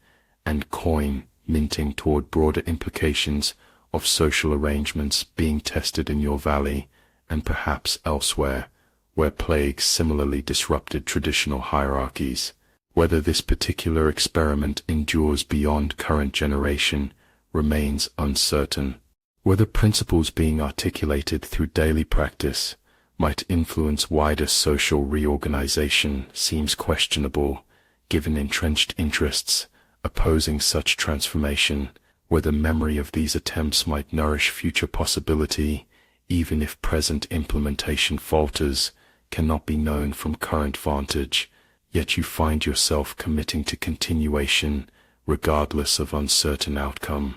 and coin minting toward broader implications of social arrangements being tested in your valley and perhaps elsewhere, where plagues similarly disrupted traditional hierarchies. Whether this particular experiment endures beyond current generation remains uncertain. Whether principles being articulated through daily practice might influence wider social reorganization seems questionable, given entrenched interests opposing such transformation. Whether memory of these attempts might nourish future possibility, even if present implementation falters, cannot be known from current vantage, yet you find yourself committing to continuation regardless of uncertain outcome,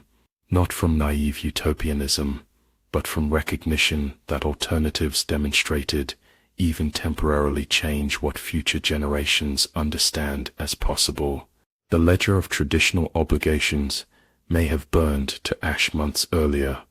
not from naive utopianism, but from recognition that alternatives demonstrated, even temporarily, change what future generations understand as possible. The ledger of traditional obligations may have burned to ash months earlier,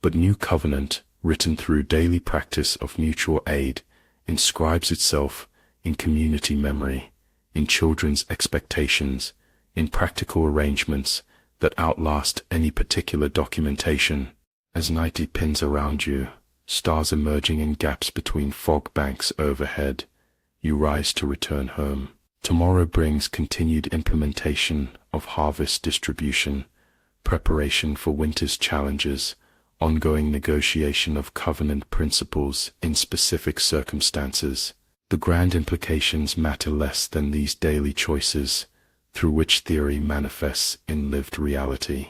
but new covenant, written through daily practice of mutual aid, inscribes itself in community memory, in children's expectations, in practical arrangements that outlast any particular documentation. As night depends around you, stars emerging in gaps between fog banks overhead, you rise to return home. Tomorrow brings continued implementation of harvest distribution, preparation for winter's challenges, ongoing negotiation of covenant principles in specific circumstances. The grand implications matter less than these daily choices, through which theory manifests in lived reality.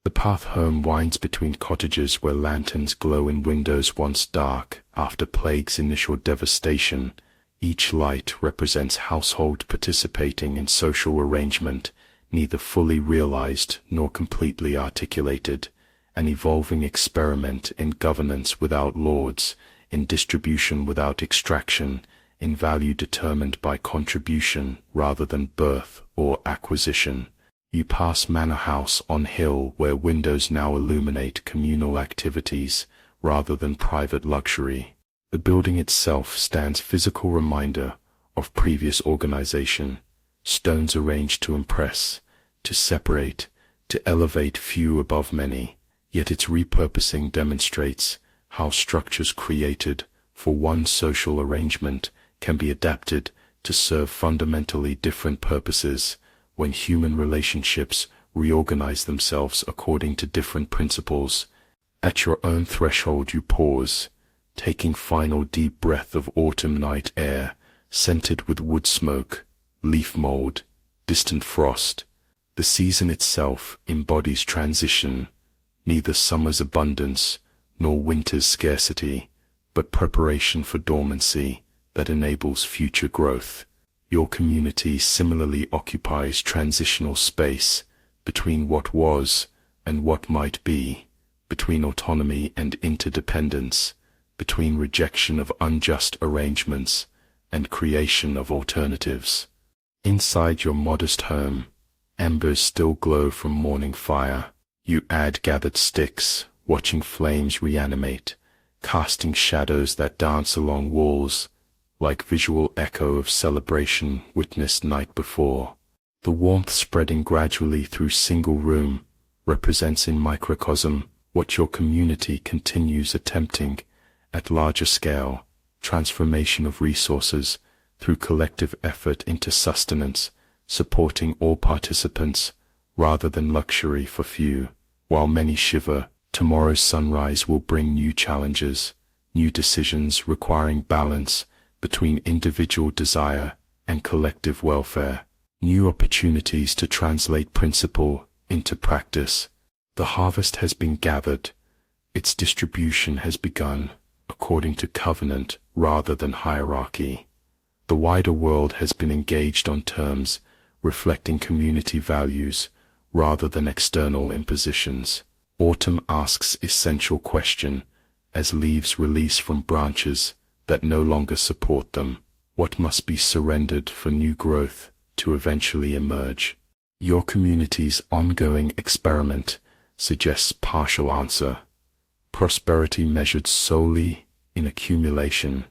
The path home winds between cottages where lanterns glow in windows once dark after plague's initial devastation. Each light represents household participating in social arrangement, neither fully realized nor completely articulated, an evolving experiment in governance without lords, in distribution without extraction, in value determined by contribution rather than birth or acquisition. You pass Manor House on hill where windows now illuminate communal activities rather than private luxury. The building itself stands physical reminder of previous organization, stones arranged to impress, to separate, to elevate few above many, yet its repurposing demonstrates how structures created for one social arrangement can be adapted to serve fundamentally different purposes when human relationships reorganize themselves according to different principles. At your own threshold you pause, taking final deep breath of autumn night air, scented with wood smoke, leaf mold, distant frost. The season itself embodies transition, neither summer's abundance nor winter's scarcity, but preparation for dormancy that enables future growth. Your community similarly occupies transitional space between what was and what might be, between autonomy and interdependence, between rejection of unjust arrangements and creation of alternatives. Inside your modest home, embers still glow from morning fire. You add gathered sticks, watching flames reanimate, casting shadows that dance along walls, like visual echo of celebration witnessed night before. The warmth spreading gradually through single room represents in microcosm what your community continues attempting at larger scale, transformation of resources through collective effort into sustenance, supporting all participants rather than luxury for few. While many shiver, tomorrow's sunrise will bring new challenges, new decisions requiring balance between individual desire and collective welfare, new opportunities to translate principle into practice. The harvest has been gathered, its distribution has begun, according to covenant rather than hierarchy. The wider world has been engaged on terms reflecting community values rather than external impositions. Autumn asks essential question, as leaves release from branches that no longer support them. What must be surrendered for new growth to eventually emerge? Your community's ongoing experiment suggests partial answer. Prosperity measured solely in accumulation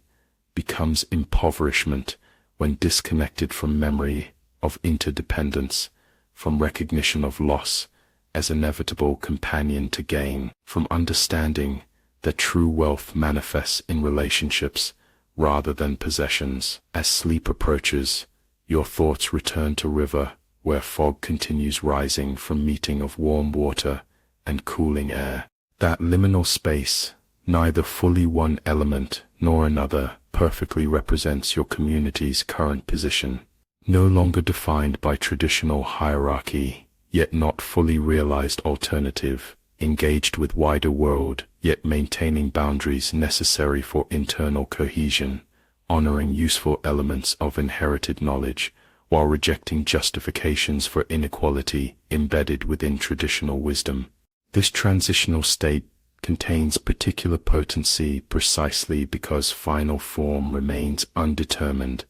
becomes impoverishment when disconnected from memory of interdependence, from recognition of loss as inevitable companion to gain, from understanding that true wealth manifests in relationships rather than possessions. As sleep approaches, your thoughts return to river, where fog continues rising from meeting of warm water and cooling air. That liminal space, neither fully one element nor another, perfectly represents your community's current position. No longer defined by traditional hierarchy, yet not fully realized alternative, engaged with wider world, yet maintaining boundaries necessary for internal cohesion, honoring useful elements of inherited knowledge, while rejecting justifications for inequality embedded within traditional wisdom. This transitional state contains particular potency precisely because final form remains undetermined,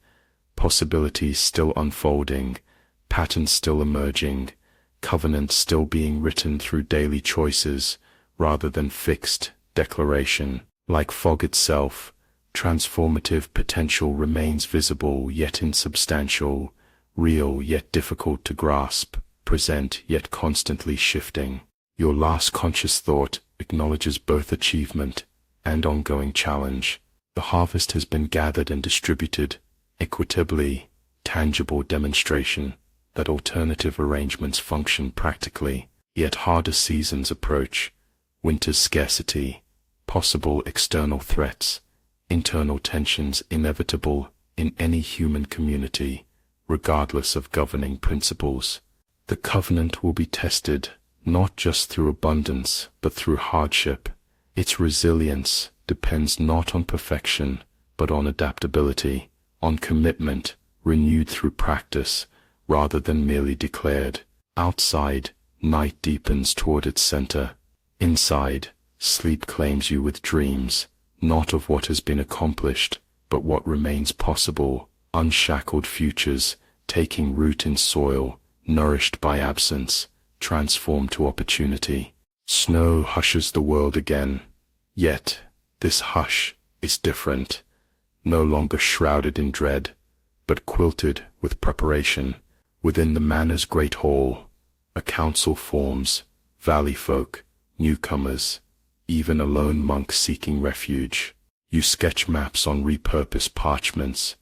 possibilities still unfolding, patterns still emerging, covenants still being written through daily choices rather than fixed declaration. Like fog itself, transformative potential remains visible yet insubstantial, real yet difficult to grasp, present yet constantly shifting. Your last conscious thought acknowledges both achievement and ongoing challenge. The harvest has been gathered and distributed equitably, tangible demonstration that alternative arrangements function practically, yet harder seasons approach, winter's scarcity, possible external threats, internal tensions inevitable in any human community, regardless of governing principles. The covenant will be tested, not just through abundance, but through hardship. Its resilience depends not on perfection, but on adaptability, on commitment, renewed through practice, rather than merely declared. Outside, night deepens toward its center. Inside, sleep claims you with dreams, not of what has been accomplished, but what remains possible, unshackled futures, taking root in soil, nourished by absence, transformed to opportunity. Snow hushes the world again, yet this hush is different, no longer shrouded in dread, but quilted with preparation. Within the manor's great hall, a council forms, valley folk, newcomers, even a lone monk seeking refuge. You sketch maps on repurposed parchments,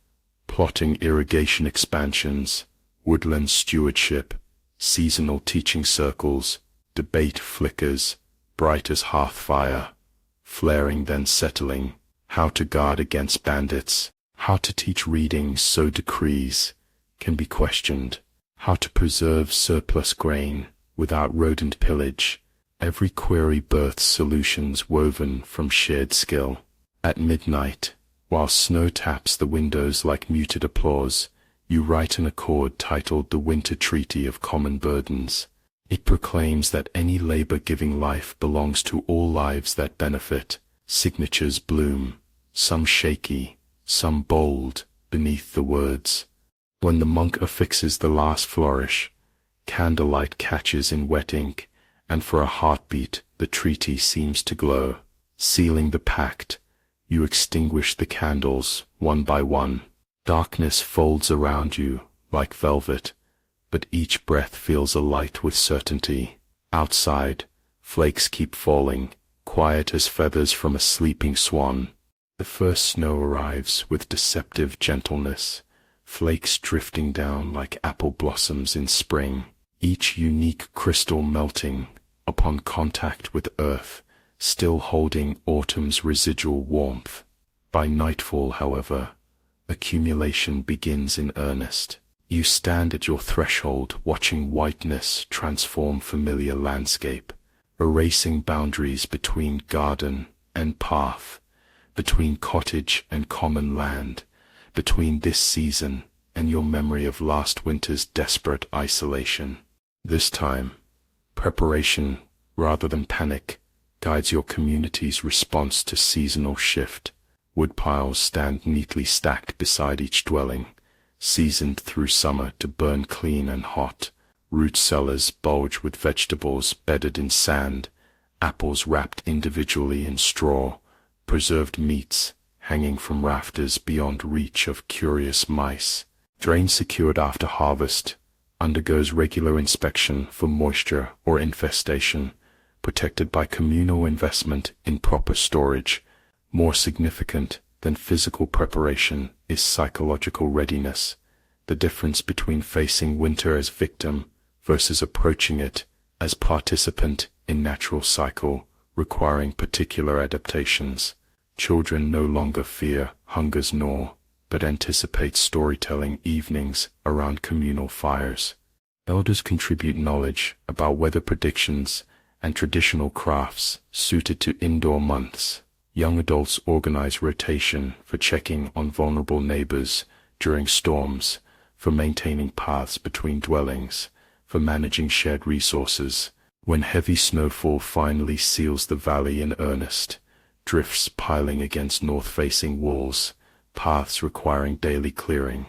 plotting irrigation expansions, woodland stewardship, seasonal teaching circles. Debate flickers, bright as hearth fire, flaring then settling. How to guard against bandits, how to teach reading so decrees can be questioned, how to preserve surplus grain without rodent pillage. Every query births solutions woven from shared skill. At midnight, while snow taps the windows like muted applause, you write an accord titled The Winter Treaty of Common Burdens. It proclaims that any labor-giving life belongs to all lives that benefit. Signatures bloom, some shaky, some bold, beneath the words. When the monk affixes the last flourish, candlelight catches in wet ink, and for a heartbeat the treaty seems to glow. Sealing the pact, you extinguish the candles one by one. Darkness folds around you like velvet, but each breath feels alight with certainty. Outside, flakes keep falling, quiet as feathers from a sleeping swan. The first snow arrives with deceptive gentleness, flakes drifting down like apple blossoms in spring, each unique crystal melting upon contact with earth, still holding autumn's residual warmth. By nightfall, however, accumulation begins in earnest. You stand at your threshold watching whiteness transform familiar landscape, erasing boundaries between garden and path, between cottage and common land, between this season and your memory of last winter's desperate isolation. This time, preparation, rather than panic, guides your community's response to seasonal shift. Woodpiles stand neatly stacked beside each dwelling, seasoned through summer to burn clean and hot. Root cellars bulge with vegetables bedded in sand, apples wrapped individually in straw, preserved meats hanging from rafters beyond reach of curious mice. Drain secured after harvest undergoes regular inspection for moisture or infestation, protected by communal investment in proper storage. More significant than physical preparation is psychological readiness, the difference between facing winter as victim versus approaching it as participant in natural cycle, requiring particular adaptations. Children no longer fear hunger's gnaw, but anticipate storytelling evenings around communal fires. Elders contribute knowledge about weather predictions and traditional crafts suited to indoor months. Young adults organize rotation for checking on vulnerable neighbors during storms, for maintaining paths between dwellings, for managing shared resources. When heavy snowfall finally seals the valley in earnest, drifts piling against north-facing walls, paths requiring daily clearing,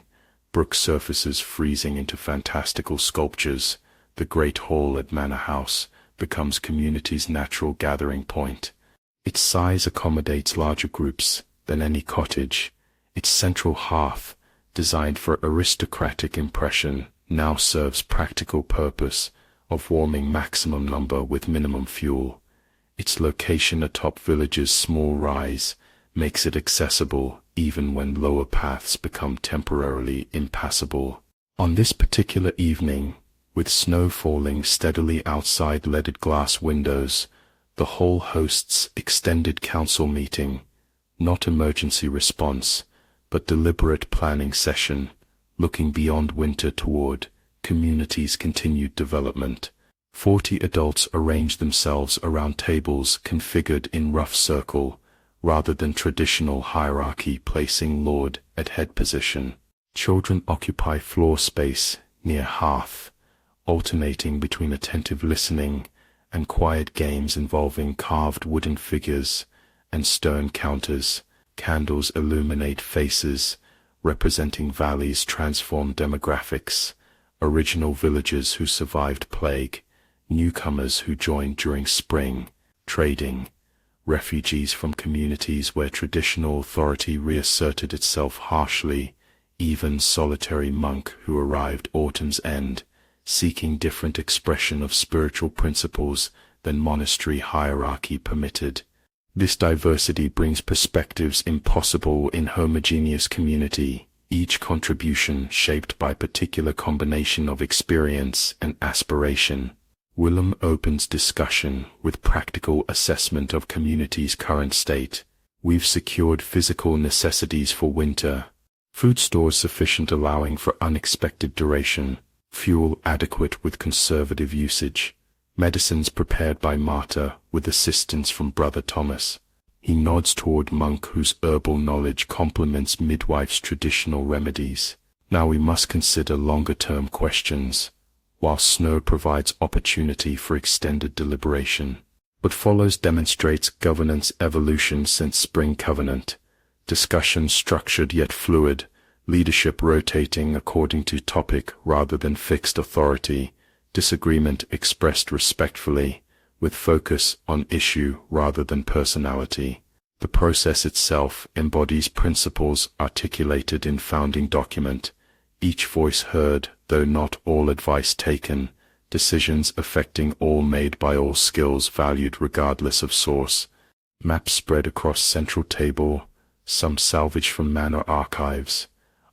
brook surfaces freezing into fantastical sculptures, the great hall at Manor House becomes community's natural gathering point. Its size accommodates larger groups than any cottage. Its central hearth, designed for aristocratic impression, now serves practical purpose of warming maximum number with minimum fuel. Its location atop village's small rise makes it accessible even when lower paths become temporarily impassable. On this particular evening, with snow falling steadily outside leaded glass windows, the whole hosts extended council meeting, not emergency response, but deliberate planning session, looking beyond winter toward community's continued development. 40 adults arrange themselves around tables configured in rough circle, rather than traditional hierarchy placing lord at head position. Children occupy floor space near hearth, alternating between attentive listening and quiet games involving carved wooden figures and stone counters. Candles illuminate faces, representing valleys' transformed demographics, original villagers who survived plague, newcomers who joined during spring, trading, refugees from communities where traditional authority reasserted itself harshly, even solitary monk who arrived autumn's end, seeking different expression of spiritual principles than monastery hierarchy permitted. This diversity brings perspectives impossible in homogeneous community, each contribution shaped by particular combination of experience and aspiration. Willem opens discussion with practical assessment of community's current state. We've secured physical necessities for winter, food stores sufficient allowing for unexpected duration, fuel adequate with conservative usage, medicines prepared by Marta with assistance from Brother Thomas. He nods toward Monk whose herbal knowledge complements midwife's traditional remedies. Now we must consider longer-term questions, while snow provides opportunity for extended deliberation. What follows demonstrates governance evolution since Spring Covenant, discussion structured yet fluid, leadership rotating according to topic rather than fixed authority, disagreement expressed respectfully, with focus on issue rather than personality. The process itself embodies principles articulated in founding document, each voice heard, though not all advice taken, decisions affecting all made by all, skills valued regardless of source, maps spread across central table, some salvaged from manor archives,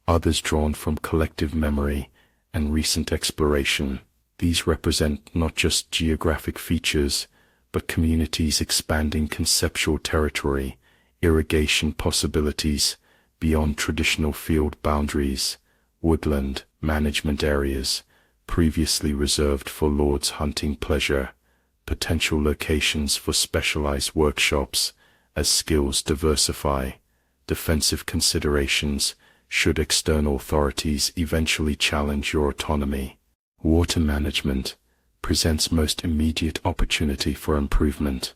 others drawn from collective memory and recent exploration. These represent not just geographic features, but communities expanding conceptual territory, irrigation possibilities beyond traditional field boundaries, woodland management areas previously reserved for lords' hunting pleasure, potential locations for specialized workshops as skills diversify, defensive considerations should external authorities eventually challenge your autonomy. Water management presents most immediate opportunity for improvement.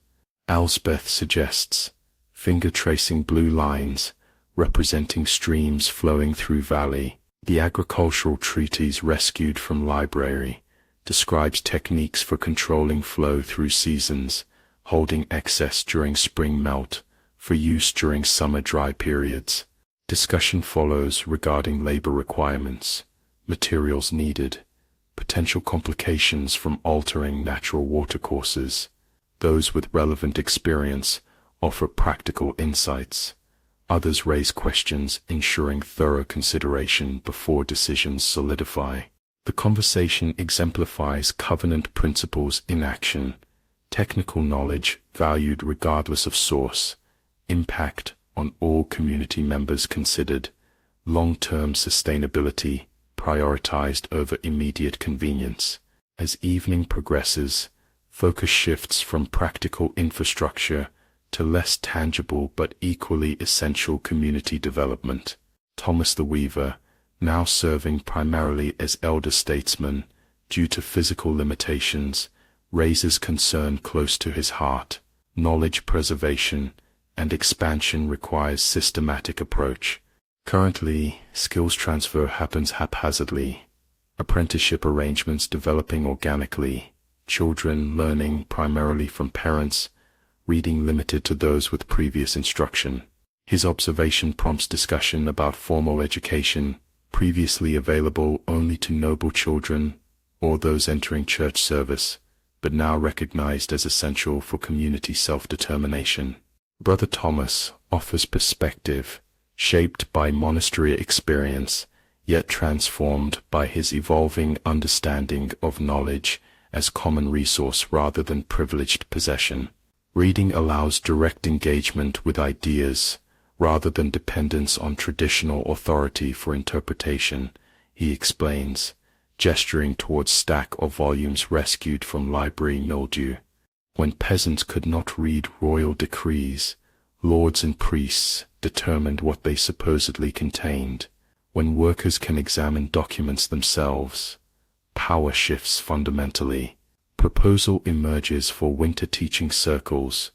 Elsbeth suggests finger tracing blue lines representing streams flowing through valley. The agricultural treatise rescued from library describes techniques for controlling flow through seasons, holding excess during spring melt, for use during summer dry periods. Discussion follows regarding labor requirements, materials needed, potential complications from altering natural watercourses. Those with relevant experience offer practical insights. Others raise questions, ensuring thorough consideration before decisions solidify. The conversation exemplifies covenant principles in action, technical knowledge valued regardless of source, impact on all community members considered, long-term sustainability prioritized over immediate convenience. As evening progresses, focus shifts from practical infrastructure to less tangible but equally essential community development. Thomas the Weaver, now serving primarily as elder statesman due to physical limitations, raises concern close to his heart. Knowledge preservation and expansion requires systematic approach. Currently, skills transfer happens haphazardly, apprenticeship arrangements developing organically, children learning primarily from parents, reading limited to those with previous instruction. His observation prompts discussion about formal education, previously available only to noble children or those entering church service, but now recognized as essential for community self-determination. Brother Thomas offers perspective, shaped by monastery experience, yet transformed by his evolving understanding of knowledge as common resource rather than privileged possession. Reading allows direct engagement with ideas, rather than dependence on traditional authority for interpretation, he explains, gesturing towards stack of volumes rescued from library mildew. When peasants could not read royal decrees, lords and priests determined what they supposedly contained. When workers can examine documents themselves, power shifts fundamentally. Proposal emerges for winter teaching circles,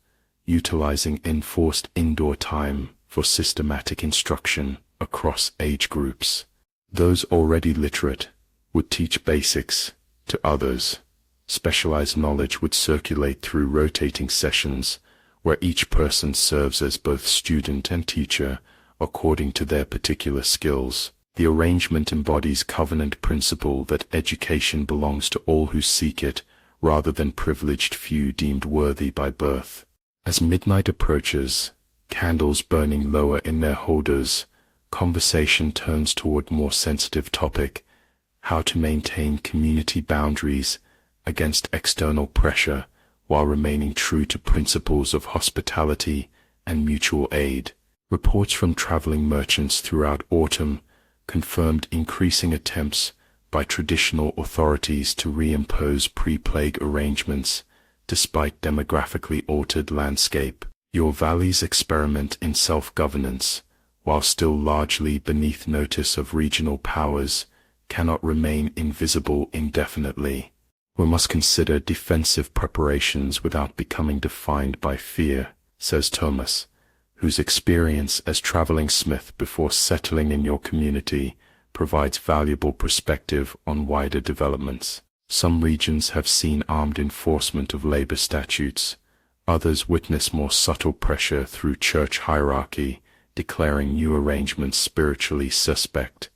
utilizing enforced indoor time for systematic instruction across age groups. Those already literate would teach basics to others. Specialized knowledge would circulate through rotating sessions where each person serves as both student and teacher according to their particular skills. The arrangement embodies covenant principle that education belongs to all who seek it, rather than privileged few deemed worthy by birth. As midnight approaches, candles burning lower in their holders, conversation turns toward more sensitive topic, how to maintain community boundaries against external pressure while remaining true to principles of hospitality and mutual aid. Reports from traveling merchants throughout autumn confirmed increasing attempts by traditional authorities to reimpose pre-plague arrangements, despite demographically altered landscape. Your valleys experiment in self-governance, while still largely beneath notice of regional powers, cannot remain invisible indefinitely. We must consider defensive preparations without becoming defined by fear, says Thomas, whose experience as traveling smith before settling in your community provides valuable perspective on wider developments. Some regions have seen armed enforcement of labor statutes. Others witness more subtle pressure through church hierarchy, declaring new arrangements spiritually suspect.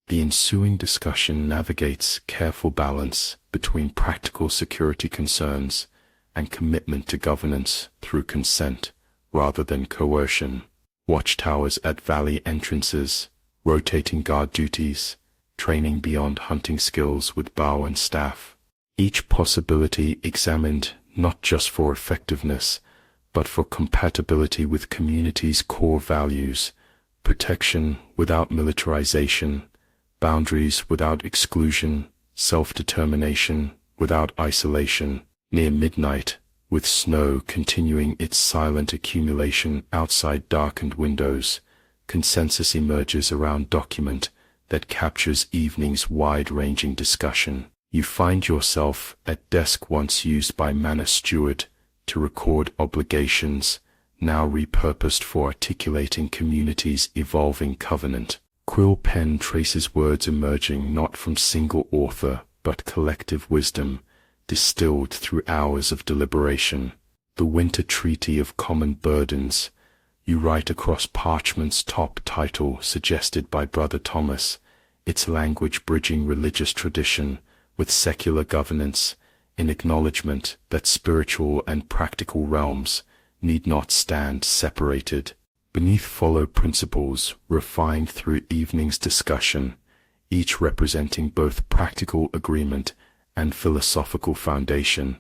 The ensuing discussion navigates careful balance between practical security concerns and commitment to governance through consent rather than coercion. Watchtowers at valley entrances, rotating guard duties, training beyond hunting skills with bow and staff. Each possibility examined not just for effectiveness, but for compatibility with community's core values: protection without militarization, boundaries without exclusion, self-determination without isolation. Near midnight, with snow continuing its silent accumulation outside darkened windows, consensus emerges around document that captures evening's wide-ranging discussion. You find yourself at desk once used by manor steward to record obligations, now repurposed for articulating community's evolving covenant. Quill pen traces words emerging not from single author, but collective wisdom, distilled through hours of deliberation. The Winter Treaty of Common Burdens, you write across parchment's top title suggested by Brother Thomas, its language bridging religious tradition with secular governance, in acknowledgement that spiritual and practical realms need not stand separated. Beneath follow principles refined through evening's discussion, each representing both practical agreement and philosophical foundation.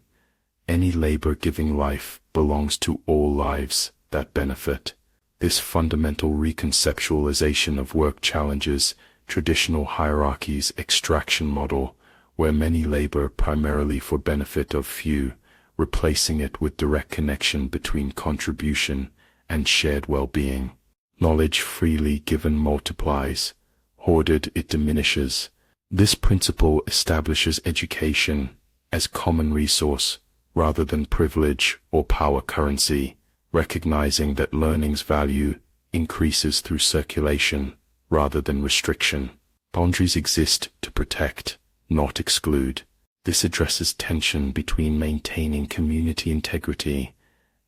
Any labor-giving life belongs to all lives that benefit. This fundamental reconceptualization of work challenges traditional hierarchies' extraction model, where many labor primarily for benefit of few, replacing it with direct connection between contribution and shared well-being. Knowledge freely given multiplies, hoarded it diminishes. This principle establishes education as common resource rather than privilege or power currency, recognizing that learning's value increases through circulation rather than restriction. Boundaries exist to protect, not exclude. This addresses tension between maintaining community integrity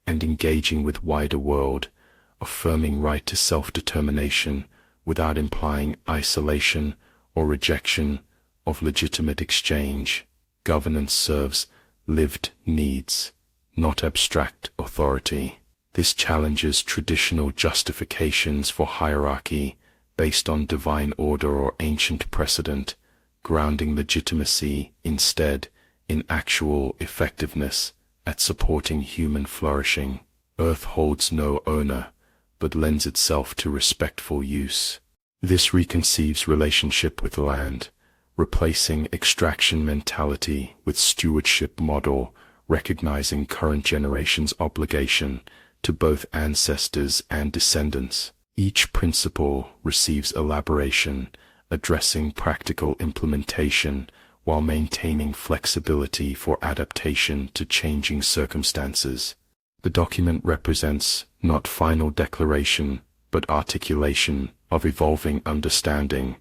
and engaging with wider world, affirming right to self-determination without implying isolation or rejection of legitimate exchange. Governance serves lived needs, not abstract authority. This challenges traditional justifications for hierarchy based on divine order or ancient precedent, grounding legitimacy instead in actual effectiveness at supporting human flourishing. Earth holds no owner, but lends itself to respectful use. This reconceives relationship with land, replacing extraction mentality with stewardship model, recognizing current generation's obligation to both ancestors and descendants. Each principle receives elaboration, addressing practical implementation while maintaining flexibility for adaptation to changing circumstances. The document represents not final declaration, but articulation of evolving understanding,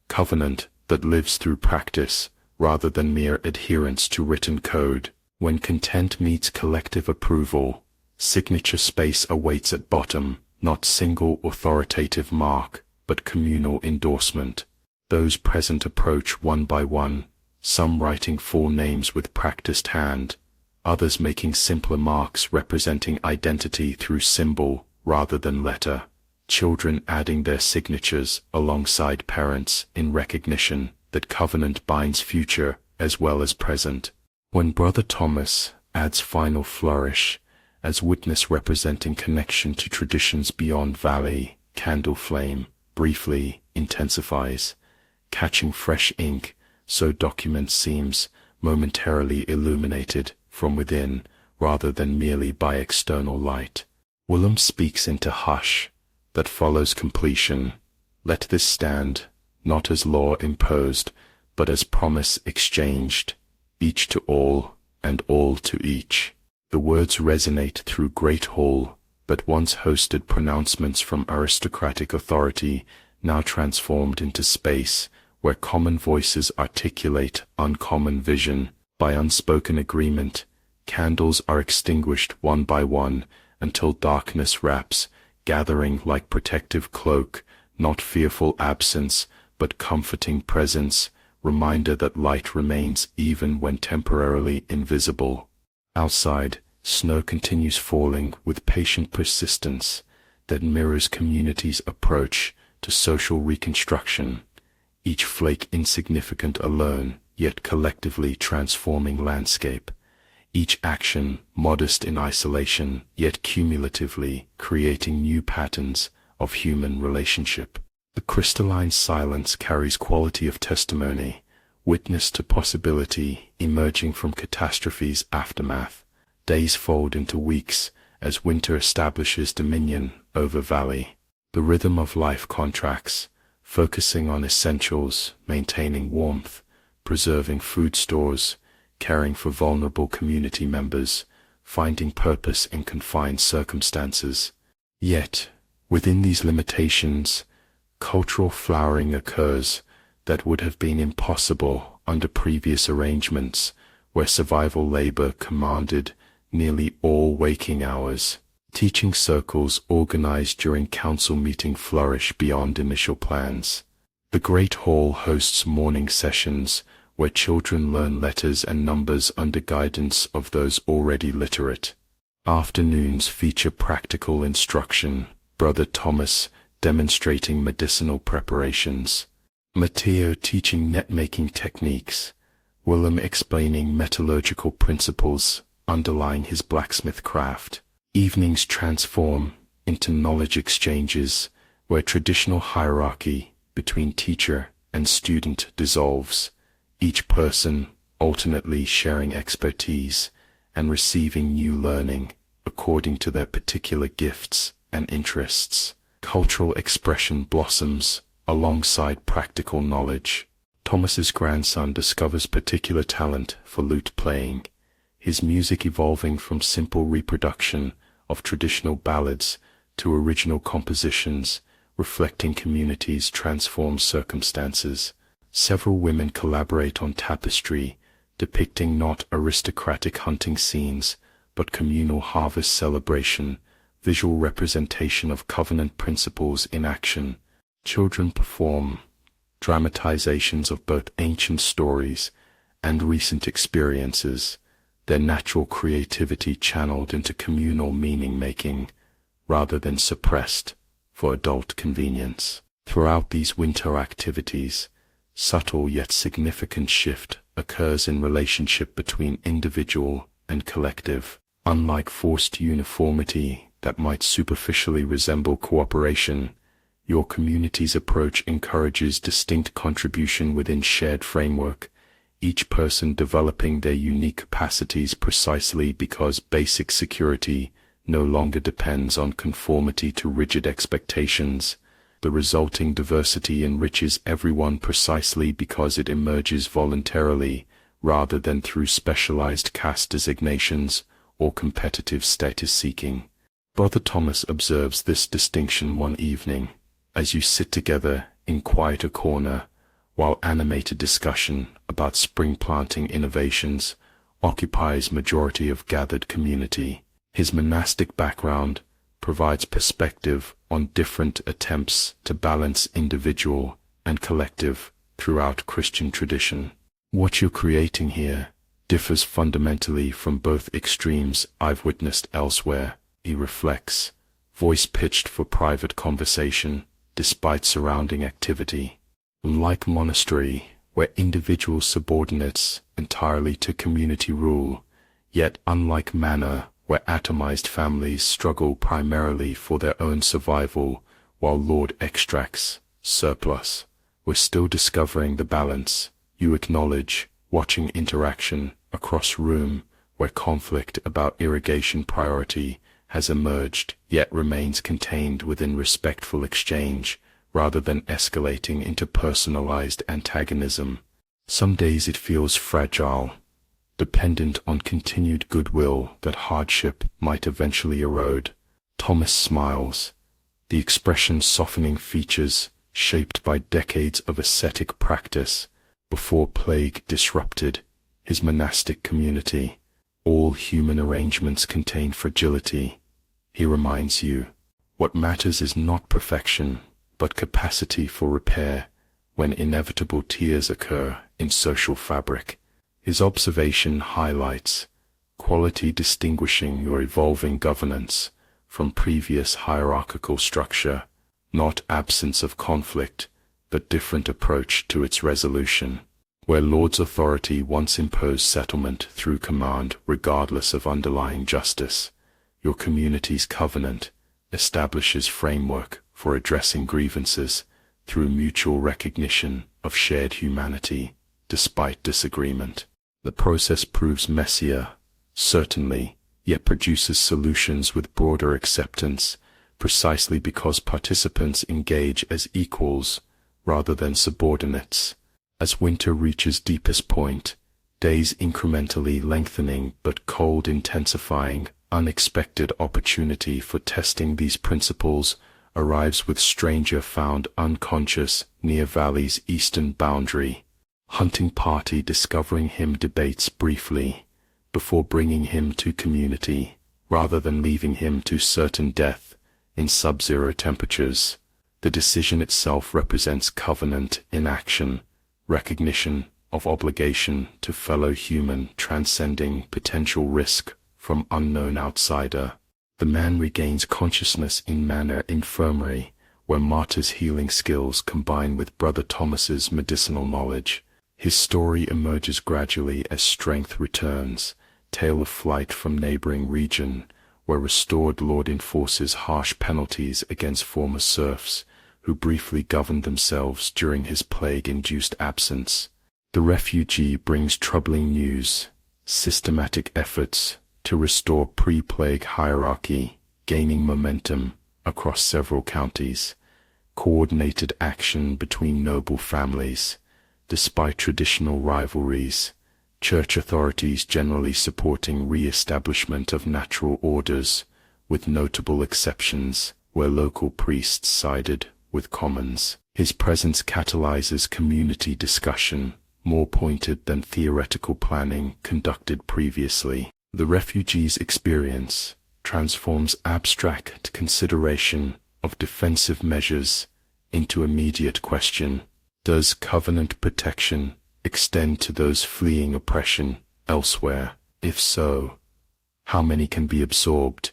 covenant that lives through practice rather than mere adherence to written code. When content meets collective approval, signature space awaits at bottom, not single authoritative mark, but communal endorsement. Those present approach one by one, some writing full names with practiced hand, others making simpler marks representing identity through symbol rather than letter. Children adding their signatures alongside parents in recognition that covenant binds future as well as present. When Brother Thomas adds final flourish, as witness representing connection to traditions beyond valley, candle flame briefly intensifies, catching fresh ink, so document seems momentarily illuminated from within rather than merely by external light. Willem speaks into hush that follows completion. Let this stand, not as law imposed, but as promise exchanged, each to all and all to each. The words resonate through great hall, but once hosted pronouncements from aristocratic authority, now transformed into space where common voices articulate uncommon vision. By unspoken agreement, candles are extinguished one by one until darkness wraps, gathering like protective cloak, not fearful absence, but comforting presence, reminder that light remains even when temporarily invisible. Outside, snow continues falling with patient persistence that mirrors community's approach to social reconstruction, each flake insignificant alone, yet collectively transforming landscape, each action modest in isolation, yet cumulatively creating new patterns of human relationship. The crystalline silence carries quality of testimony, witness to possibility emerging from catastrophe's aftermath. Days fold into weeks as winter establishes dominion over valley. The rhythm of life contracts, focusing on essentials, maintaining warmth, preserving food stores, caring for vulnerable community members, finding purpose in confined circumstances. Yet, within these limitations, cultural flowering occurs that would have been impossible under previous arrangements, where survival labor commanded nearly all waking hours. Teaching circles organized during council meeting flourish beyond initial plans. The Great Hall hosts morning sessions where children learn letters and numbers under guidance of those already literate. Afternoons feature practical instruction, Brother Thomas demonstrating medicinal preparations, Matteo teaching net-making techniques, Willem explaining metallurgical principles underlying his blacksmith craft. Evenings transform into knowledge exchanges where traditional hierarchy between teacher and student dissolves, each person alternately sharing expertise and receiving new learning according to their particular gifts and interests. Cultural expression blossoms alongside practical knowledge. Thomas's grandson discovers particular talent for lute playing, his music evolving from simple reproduction of traditional ballads to original compositions reflecting communities' transformed circumstances. Several women collaborate on tapestry, depicting not aristocratic hunting scenes, but communal harvest celebration, visual representation of covenant principles in action. Children perform dramatizations of both ancient stories and recent experiences, their natural creativity channeled into communal meaning-making, rather than suppressed for adult convenience. Throughout these winter activities, subtle yet significant shift occurs in relationship between individual and collective. Unlike forced uniformity that might superficially resemble cooperation, your community's approach encourages distinct contribution within shared framework, each person developing their unique capacities precisely because basic security no longer depends on conformity to rigid expectations. The resulting diversity enriches everyone precisely because it emerges voluntarily, rather than through specialized caste designations or competitive status seeking. Brother Thomas observes this distinction one evening, as you sit together in quieter corner, while animated discussion about spring planting innovations occupies majority of gathered community. His monastic background provides perspective on different attempts to balance individual and collective throughout Christian tradition. What you're creating here differs fundamentally from both extremes I've witnessed elsewhere, he reflects, voice pitched for private conversation despite surrounding activity. Unlike monastery, where individual subordinates entirely to community rule, yet unlike manor, where atomized families struggle primarily for their own survival while Lord extracts surplus, we're still discovering the balance. You acknowledge, watching interaction across room where conflict about irrigation priority has emerged, yet remains contained within respectful exchange, rather than escalating into personalized antagonism. Some days it feels fragile, dependent on continued goodwill that hardship might eventually erode. Thomas smiles, the expression softening features shaped by decades of ascetic practice before plague disrupted his monastic community. All human arrangements contain fragility. He reminds you, what matters is not perfection, but capacity for repair when inevitable tears occur in social fabric. His observation highlights quality distinguishing your evolving governance from previous hierarchical structure, not absence of conflict, but different approach to its resolution. Where Lord's authority once imposed settlement through command regardless of underlying justice, your community's covenant establishes framework for addressing grievances through mutual recognition of shared humanity despite disagreement. The process proves messier, certainly, yet produces solutions with broader acceptance precisely because participants engage as equals rather than subordinates. As winter reaches deepest point, days incrementally lengthening but cold intensifying, unexpected opportunity for testing these principles arrives with stranger found unconscious near valley's eastern boundary. Hunting party discovering him debates briefly before bringing him to community, rather than leaving him to certain death in sub-zero temperatures. The decision itself represents covenant in action, recognition of obligation to fellow human transcending potential risk from unknown outsider. The man regains consciousness in Manor Infirmary, where Martyr's healing skills combine with Brother Thomas's medicinal knowledge. His story emerges gradually as strength returns, tale of flight from neighboring region, where restored Lord enforces harsh penalties against former serfs, who briefly governed themselves during his plague-induced absence. The refugee brings troubling news, systematic efforts to restore pre-plague hierarchy, gaining momentum across several counties, coordinated action between noble families, despite traditional rivalries, church authorities generally supporting re-establishment of natural orders, with notable exceptions where local priests sided with commons. His presence catalyzes community discussion, more pointed than theoretical planning conducted previously. The refugee's experience transforms abstract consideration of defensive measures into immediate question. Does covenant protection extend to those fleeing oppression elsewhere? If so, how many can be absorbed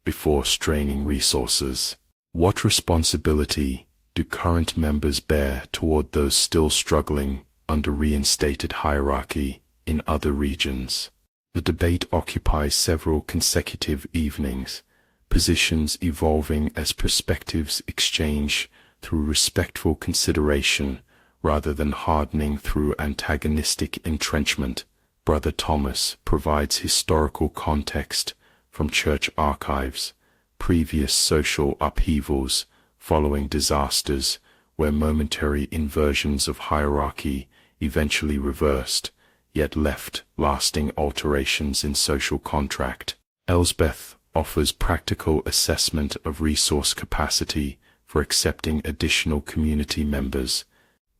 before straining resources? What responsibility do current members bear toward those still struggling under reinstated hierarchy in other regions? The debate occupies several consecutive evenings, positions evolving as perspectives exchange through respectful consideration rather than hardening through antagonistic entrenchment. Brother Thomas provides historical context from church archives, previous social upheavals following disasters where momentary inversions of hierarchy eventually reversed, yet left lasting alterations in social contract. Elsbeth offers practical assessment of resource capacity for accepting additional community members.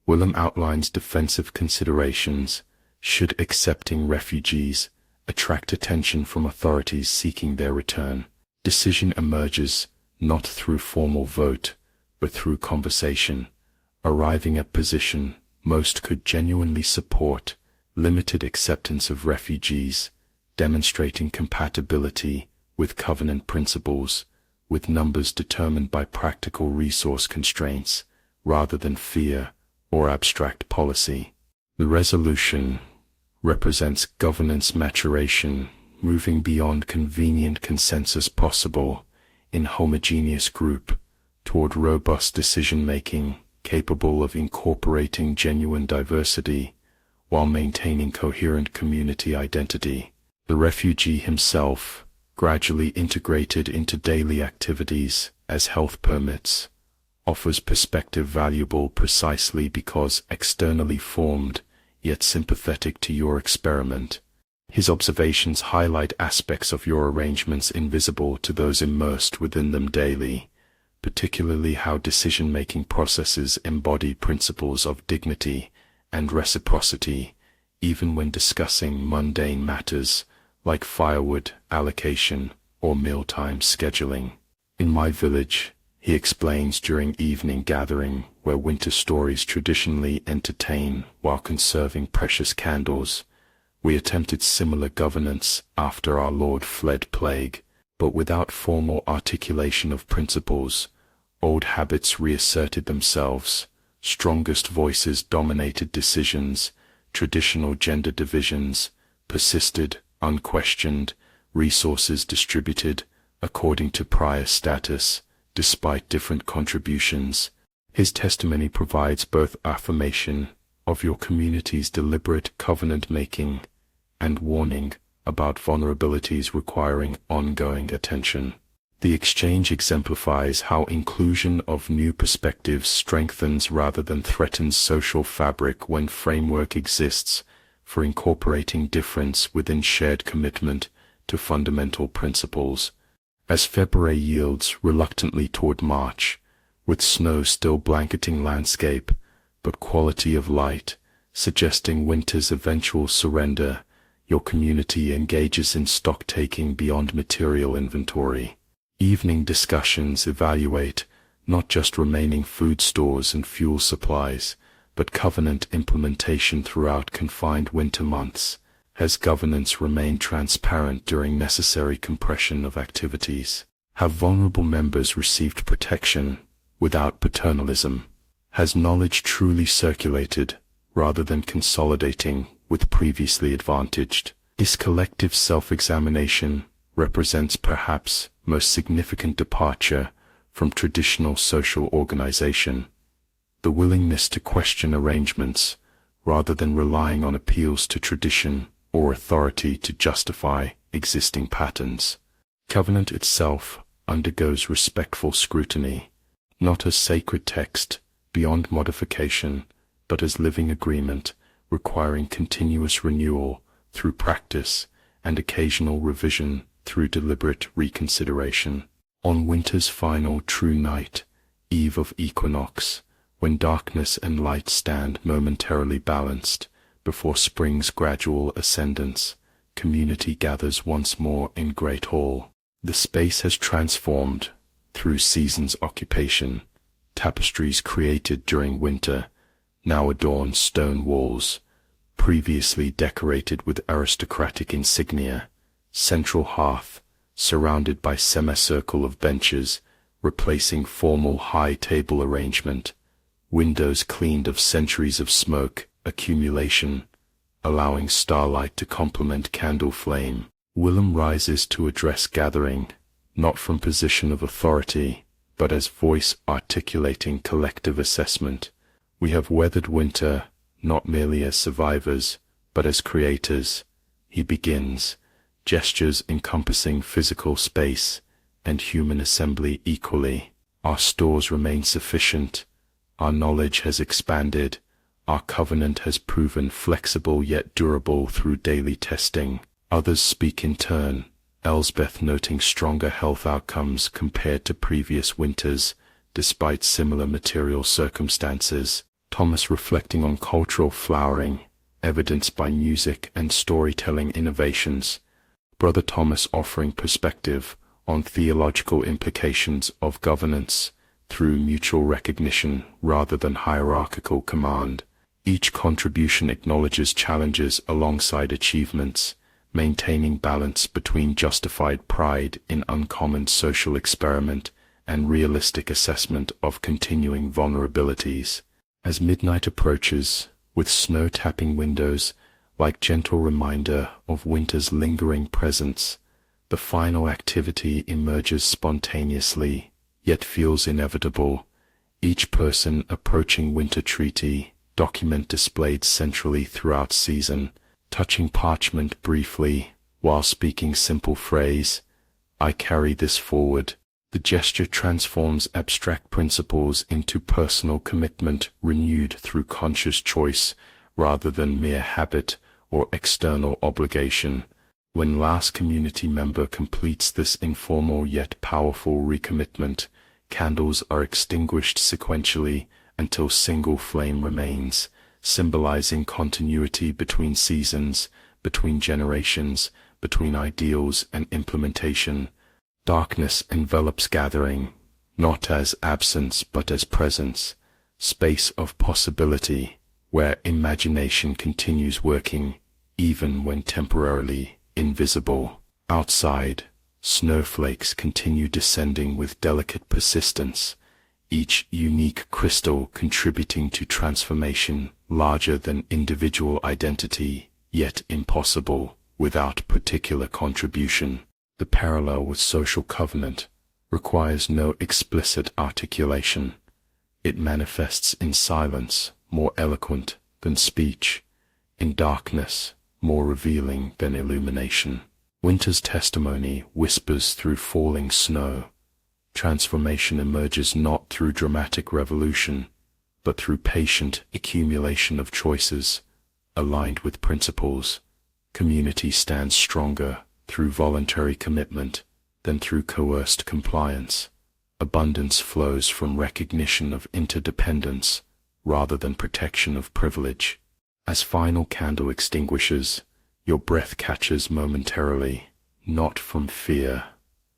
Willem outlines defensive considerations. Should accepting refugees attract attention from authorities seeking their return? Decision emerges not through formal vote, but through conversation, arriving at position most could genuinely support limited acceptance of refugees, demonstrating compatibility with covenant principles, with numbers determined by practical resource constraints rather than fear or abstract policy. The resolution represents governance maturation, moving beyond convenient consensus possible in homogeneous group toward robust decision-making capable of incorporating genuine diversity while maintaining coherent community identity. The refugee himself, gradually integrated into daily activities as health permits, offers perspective valuable precisely because externally formed, yet sympathetic to your experiment. His observations highlight aspects of your arrangements invisible to those immersed within them daily, particularly how decision-making processes embody principles of dignity and reciprocity, even when discussing mundane matters like firewood allocation or mealtime scheduling. In my village, he explains during evening gathering where winter stories traditionally entertain while conserving precious candles, we attempted similar governance after our Lord fled plague, but without formal articulation of principles. Old habits reasserted themselves, strongest voices dominated decisions, traditional gender divisions persisted, unquestioned, resources distributed according to prior status, despite different contributions. His testimony provides both affirmation of your community's deliberate covenant-making and warning about vulnerabilities requiring ongoing attention. The exchange exemplifies how inclusion of new perspectives strengthens rather than threatens social fabric when framework exists for incorporating difference within shared commitment to fundamental principles. As February yields reluctantly toward March, with snow still blanketing landscape, but quality of light suggesting winter's eventual surrender, your community engages in stock-taking beyond material inventory. Evening discussions evaluate not just remaining food stores and fuel supplies, but covenant implementation throughout confined winter months. Has governance remained transparent during necessary compression of activities? Have vulnerable members received protection without paternalism? Has knowledge truly circulated rather than consolidating with previously advantaged? This collective self-examination represents perhaps most significant departure from traditional social organization. The willingness to question arrangements rather than relying on appeals to tradition or authority to justify existing patterns. Covenant itself undergoes respectful scrutiny, not as sacred text beyond modification, but as living agreement requiring continuous renewal through practice and occasional revision through deliberate reconsideration. On winter's final true night, eve of equinox, when darkness and light stand momentarily balanced, before spring's gradual ascendance, community gathers once more in Great Hall. The space has transformed through seasons' occupation. Tapestries created during winter now adorn stone walls, previously decorated with aristocratic insignia. Central hearth, surrounded by semicircle of benches, replacing formal high table arrangement. Windows cleaned of centuries of smoke accumulation, allowing starlight to complement candle flame. Willem rises to address gathering, not from position of authority, but as voice articulating collective assessment. We have weathered winter, not merely as survivors, but as creators. He begins, gestures encompassing physical space and human assembly equally. Our stores remain sufficient, our knowledge has expanded, our covenant has proven flexible yet durable through daily testing. Others speak in turn, Elsbeth noting stronger health outcomes compared to previous winters, despite similar material circumstances. Thomas reflecting on cultural flowering, evidenced by music and storytelling innovations. Brother Thomas offering perspective on theological implications of governance through mutual recognition rather than hierarchical command. Each contribution acknowledges challenges alongside achievements, maintaining balance between justified pride in uncommon social experiment and realistic assessment of continuing vulnerabilities. As midnight approaches, with snow tapping windows, like gentle reminder of winter's lingering presence, the final activity emerges spontaneously, yet feels inevitable. Each person approaching winter treaty, document displayed centrally throughout season, touching parchment briefly, while speaking simple phrase, "I carry this forward." The gesture transforms abstract principles into personal commitment renewed through conscious choice rather than mere habit or external obligation. When last community member completes this informal yet powerful recommitment, Candles are extinguished sequentially until single flame remains, symbolizing continuity between seasons, between generations, between ideals and implementation. Darkness envelops gathering, not as absence but as presence, space of possibility, where imagination continues working, even when temporarily invisible. Outside, snowflakes continue descending with delicate persistence, each unique crystal contributing to transformation larger than individual identity, yet impossible without particular contribution. The parallel with social covenant requires no explicit articulation. It manifests in silence, more eloquent than speech, in darkness, more revealing than illumination. Winter's testimony whispers through falling snow. Transformation emerges not through dramatic revolution, but through patient accumulation of choices, aligned with principles. Community stands stronger through voluntary commitment than through coerced compliance. Abundance flows from recognition of interdependence rather than protection of privilege. As final candle extinguishes, your breath catches momentarily, not from fear,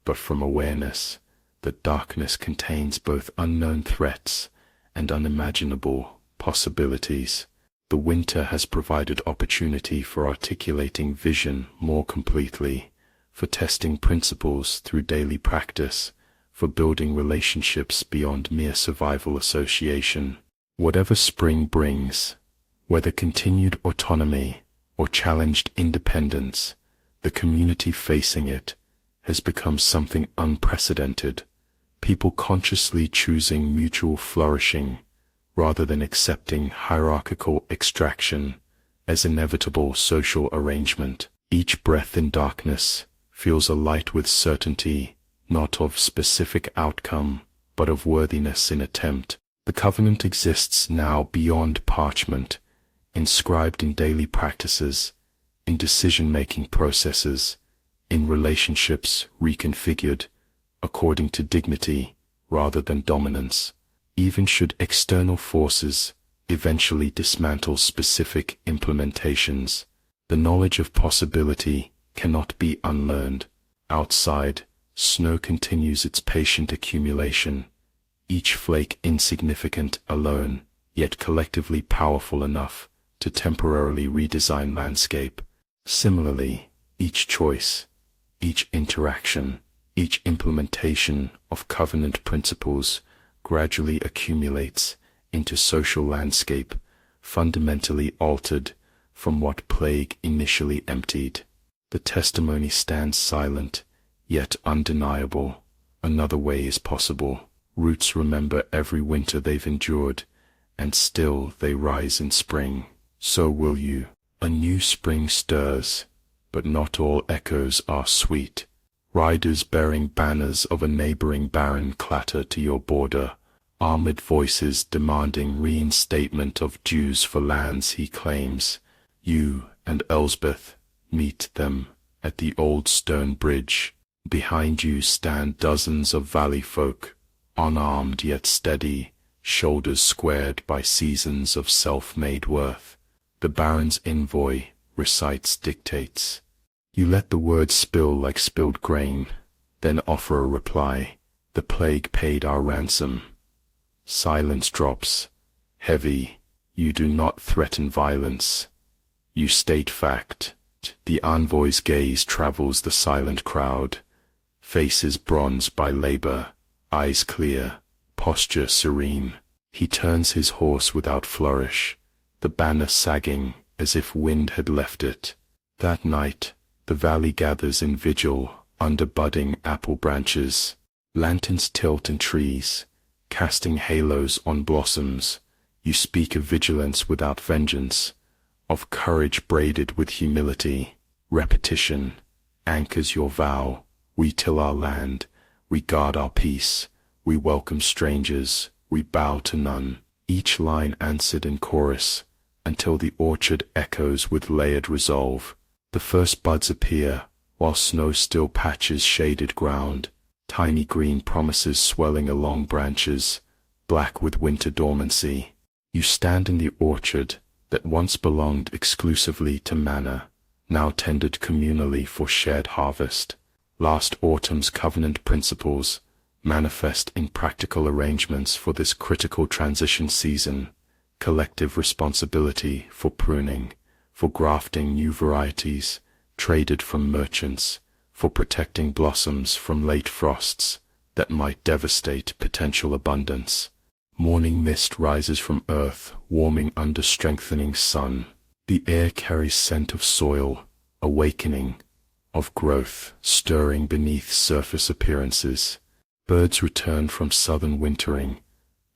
but from awareness that darkness contains both unknown threats and unimaginable possibilities. The winter has provided opportunity for articulating vision more completely, for testing principles through daily practice, for building relationships beyond mere survival association. Whatever spring brings, whether continued autonomy or challenged independence, the community facing it has become something unprecedented, people consciously choosing mutual flourishing rather than accepting hierarchical extraction as inevitable social arrangement. Each breath in darkness feels alight with certainty, not of specific outcome, but of worthiness in attempt. The covenant exists now beyond parchment, inscribed in daily practices, in decision-making processes, in relationships reconfigured according to dignity rather than dominance. Even should external forces eventually dismantle specific implementations, the knowledge of possibility cannot be unlearned. Outside, snow continues its patient accumulation, each flake insignificant alone, yet collectively powerful enough to temporarily redesign landscape. Similarly, each choice, each interaction, each implementation of covenant principles gradually accumulates into social landscape, fundamentally altered from what plague initially emptied. The testimony stands silent, yet undeniable. Another way is possible. Roots remember every winter they've endured, and still they rise in spring. So will you. A new spring stirs, but not all echoes are sweet. Riders bearing banners of a neighboring baron clatter to your border, armored voices demanding reinstatement of dues for lands he claims. You and Elsbeth meet them at the old stone bridge. Behind you stand dozens of valley folk, unarmed yet steady, shoulders squared by seasons of self-made worth. The baron's envoy recites dictates. You let the words spill like spilled grain, then offer a reply. The plague paid our ransom. Silence drops, heavy. You do not threaten violence. You state fact. The envoy's gaze travels the silent crowd, faces bronzed by labor, eyes clear, posture serene. He turns his horse without flourish, the banner sagging as if wind had left it. That night, the valley gathers in vigil under budding apple branches. Lanterns tilt in trees, casting halos on blossoms. You speak of vigilance without vengeance, of courage braided with humility. Repetition anchors your vow. We till our land, we guard our peace, we welcome strangers, we bow to none. Each line answered in chorus, until the orchard echoes with layered resolve. The first buds appear, while snow still patches shaded ground. tiny green promises swelling along branches, black with winter dormancy. You stand in the orchard that once belonged exclusively to manor, now tended communally for shared harvest. Last autumn's covenant principles manifest in practical arrangements for this critical transition season: collective responsibility for pruning, for grafting new varieties, traded from merchants, for protecting blossoms from late frosts that might devastate potential abundance. Morning mist rises from earth, warming under strengthening sun. The air carries scent of soil, awakening, of growth, stirring beneath surface appearances. Birds return from southern wintering,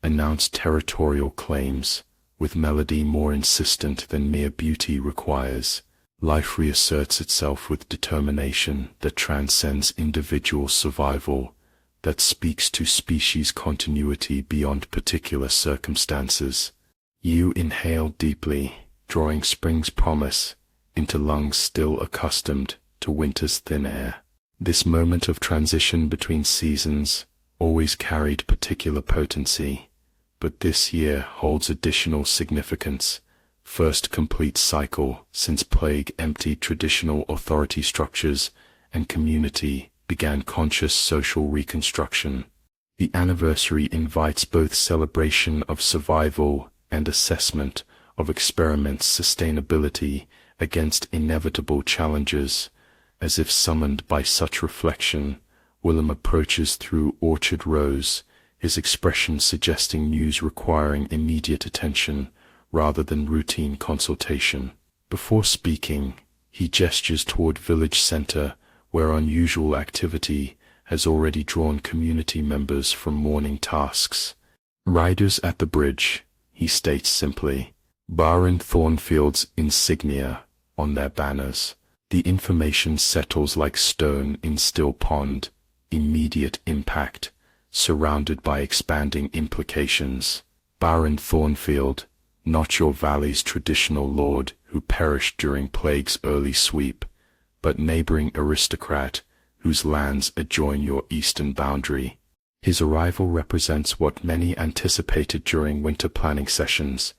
announce territorial claims, with melody more insistent than mere beauty requires. Life reasserts itself with determination that transcends individual survival, that speaks to species continuity beyond particular circumstances. You inhale deeply, drawing spring's promise into lungs still accustomed to winter's thin air. This moment of transition between seasons always carried particular potency, but this year holds additional significance. First complete cycle since plague emptied traditional authority structures and community began conscious social reconstruction. The anniversary invites both celebration of survival and assessment of experiment's sustainability against inevitable challenges. As if summoned by such reflection, Willem approaches through orchard rows, his expression suggesting news requiring immediate attention rather than routine consultation. Before speaking, he gestures toward village center, where unusual activity has already drawn community members from morning tasks. Riders at the bridge, he states simply, Baron Thornfield's insignia on their banners. The information settles like stone in still pond, immediate impact, surrounded by expanding implications. Baron Thornfield, not your valley's traditional lord who perished during plague's early sweep, but neighboring aristocrat whose lands adjoin your eastern boundary. His arrival represents what many anticipated during winter planning sessions: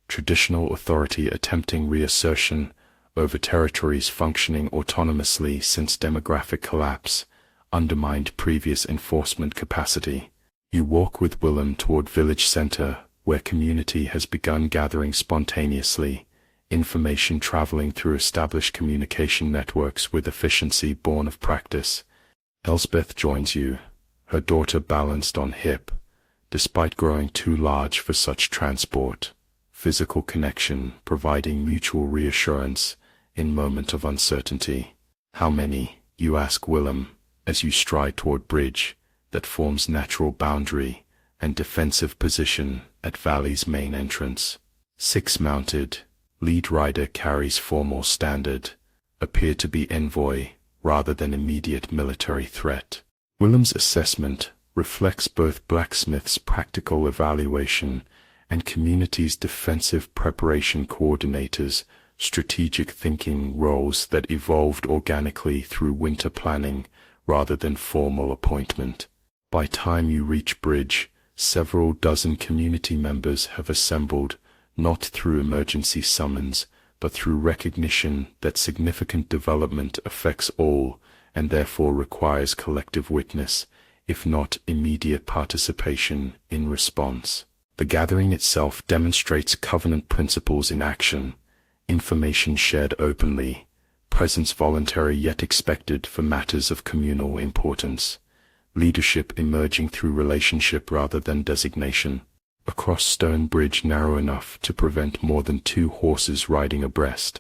traditional authority attempting reassertion over territories functioning autonomously since demographic collapse undermined previous enforcement capacity. You walk with Willem toward village center, where community has begun gathering spontaneously, information traveling through established communication networks with efficiency born of practice. Elsbeth joins you, her daughter balanced on hip, despite growing too large for such transport. Physical connection providing mutual reassurance in moment of uncertainty. How many, you ask Willem, as you stride toward bridge that forms natural boundary and defensive position at valley's main entrance. 6 mounted, lead rider carries formal standard, appear to be envoy rather than immediate military threat. Willem's assessment reflects both blacksmith's practical evaluation and community's defensive preparation coordinators' strategic thinking roles that evolved organically through winter planning rather than formal appointment. By time you reach bridge, several dozen community members have assembled, not through emergency summons, but through recognition that significant development affects all and therefore requires collective witness, if not immediate participation, in response. The gathering itself demonstrates covenant principles in action: information shared openly, presence voluntary yet expected for matters of communal importance, leadership emerging through relationship rather than designation. Across stone bridge narrow enough to prevent more than 2 horses riding abreast,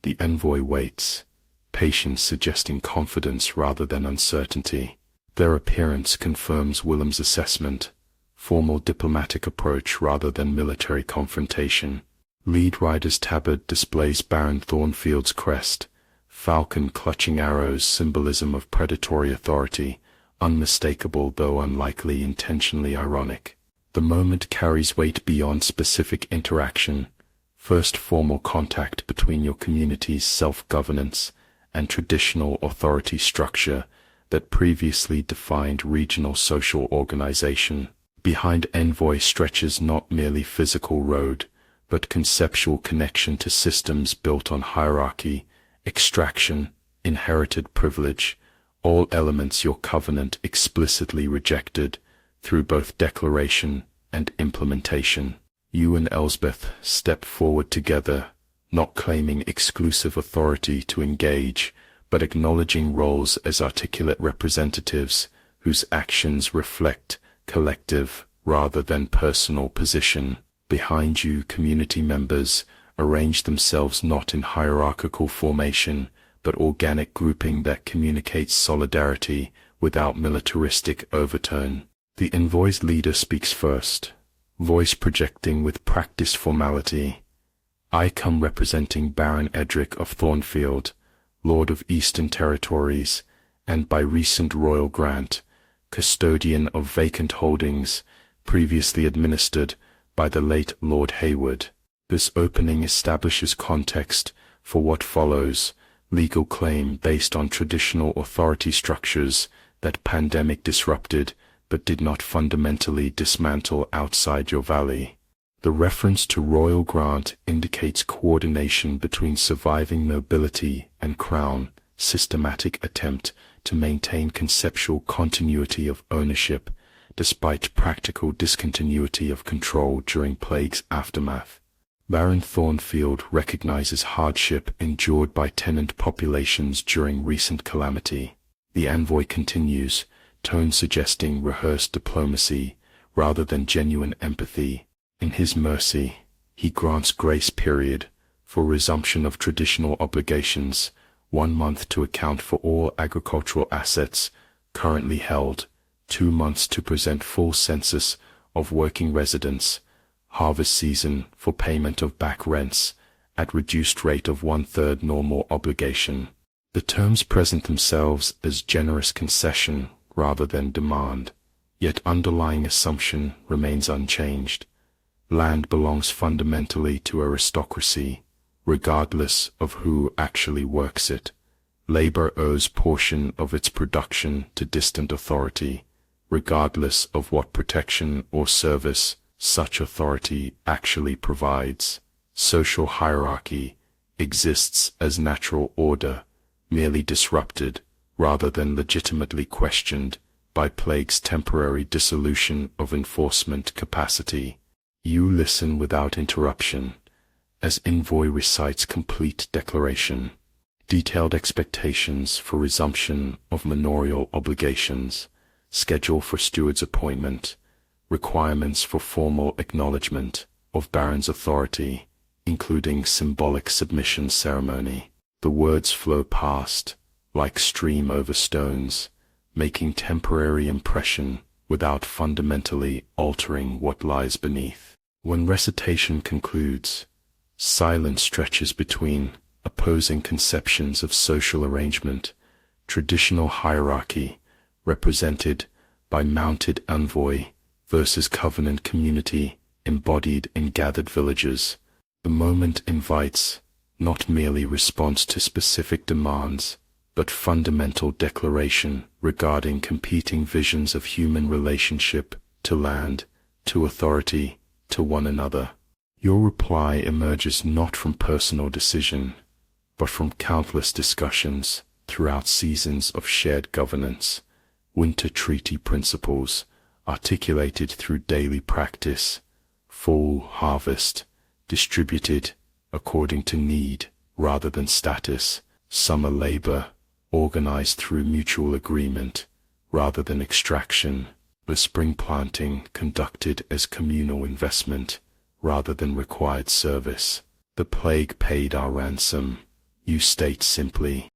the envoy waits, patience suggesting confidence rather than uncertainty. Their appearance confirms Willem's assessment: formal diplomatic approach rather than military confrontation. Lead rider's tabard displays Baron Thornfield's crest, falcon clutching arrows, symbolism of predatory authority, unmistakable though unlikely intentionally ironic. The moment carries weight beyond specific interaction. First formal contact between your community's self-governance and traditional authority structure that previously defined regional social organization. Behind envoy stretches not merely physical road, but conceptual connection to systems built on hierarchy, extraction, inherited privilege, all elements your covenant explicitly rejected through both declaration and implementation. You and Elsbeth step forward together, not claiming exclusive authority to engage, but acknowledging roles as articulate representatives whose actions reflect collective rather than personal position. Behind you, community members arrange themselves not in hierarchical formation, but organic grouping that communicates solidarity without militaristic overtone. The envoy's leader speaks first, voice projecting with practiced formality. I come representing Baron Edric of Thornfield, Lord of Eastern Territories, and by recent royal grant, custodian of vacant holdings previously administered by the late Lord Hayward. This opening establishes context for what follows, legal claim based on traditional authority structures that pandemic disrupted but did not fundamentally dismantle outside your valley. The reference to royal grant indicates coordination between surviving nobility and crown, systematic attempt to maintain conceptual continuity of ownership despite practical discontinuity of control during plague's aftermath. Baron Thornfield recognizes hardship endured by tenant populations during recent calamity. The envoy continues, tone suggesting rehearsed diplomacy rather than genuine empathy. In his mercy, he grants grace period for resumption of traditional obligations, 1 month to account for all agricultural assets currently held, 2 months to present full census of working residents, harvest season for payment of back rents at reduced rate of 1/3 normal obligation. The terms present themselves as generous concession rather than demand, yet underlying assumption remains unchanged. Land belongs fundamentally to aristocracy, regardless of who actually works it. Labor owes portion of its production to distant authority, regardless of what protection or service such authority actually provides. Social hierarchy exists as natural order, merely disrupted rather than legitimately questioned by plague's temporary dissolution of enforcement capacity. You listen without interruption, as envoy recites complete declaration, detailed expectations for resumption of manorial obligations, schedule for steward's appointment, requirements for formal acknowledgement of Baron's authority, including symbolic submission ceremony. The words flow past, like stream over stones, making temporary impression without fundamentally altering what lies beneath. When recitation concludes, silence stretches between opposing conceptions of social arrangement, traditional hierarchy, represented by mounted envoy, versus covenant community, embodied in gathered villages. The moment invites not merely response to specific demands, but fundamental declaration regarding competing visions of human relationship to land, to authority, to one another. Your reply emerges not from personal decision, but from countless discussions throughout seasons of shared governance, winter treaty principles, articulated through daily practice, full harvest, distributed according to need rather than status, summer labor, organized through mutual agreement rather than extraction, the spring planting conducted as communal investment rather than required service. The plague paid our ransom, you state simply.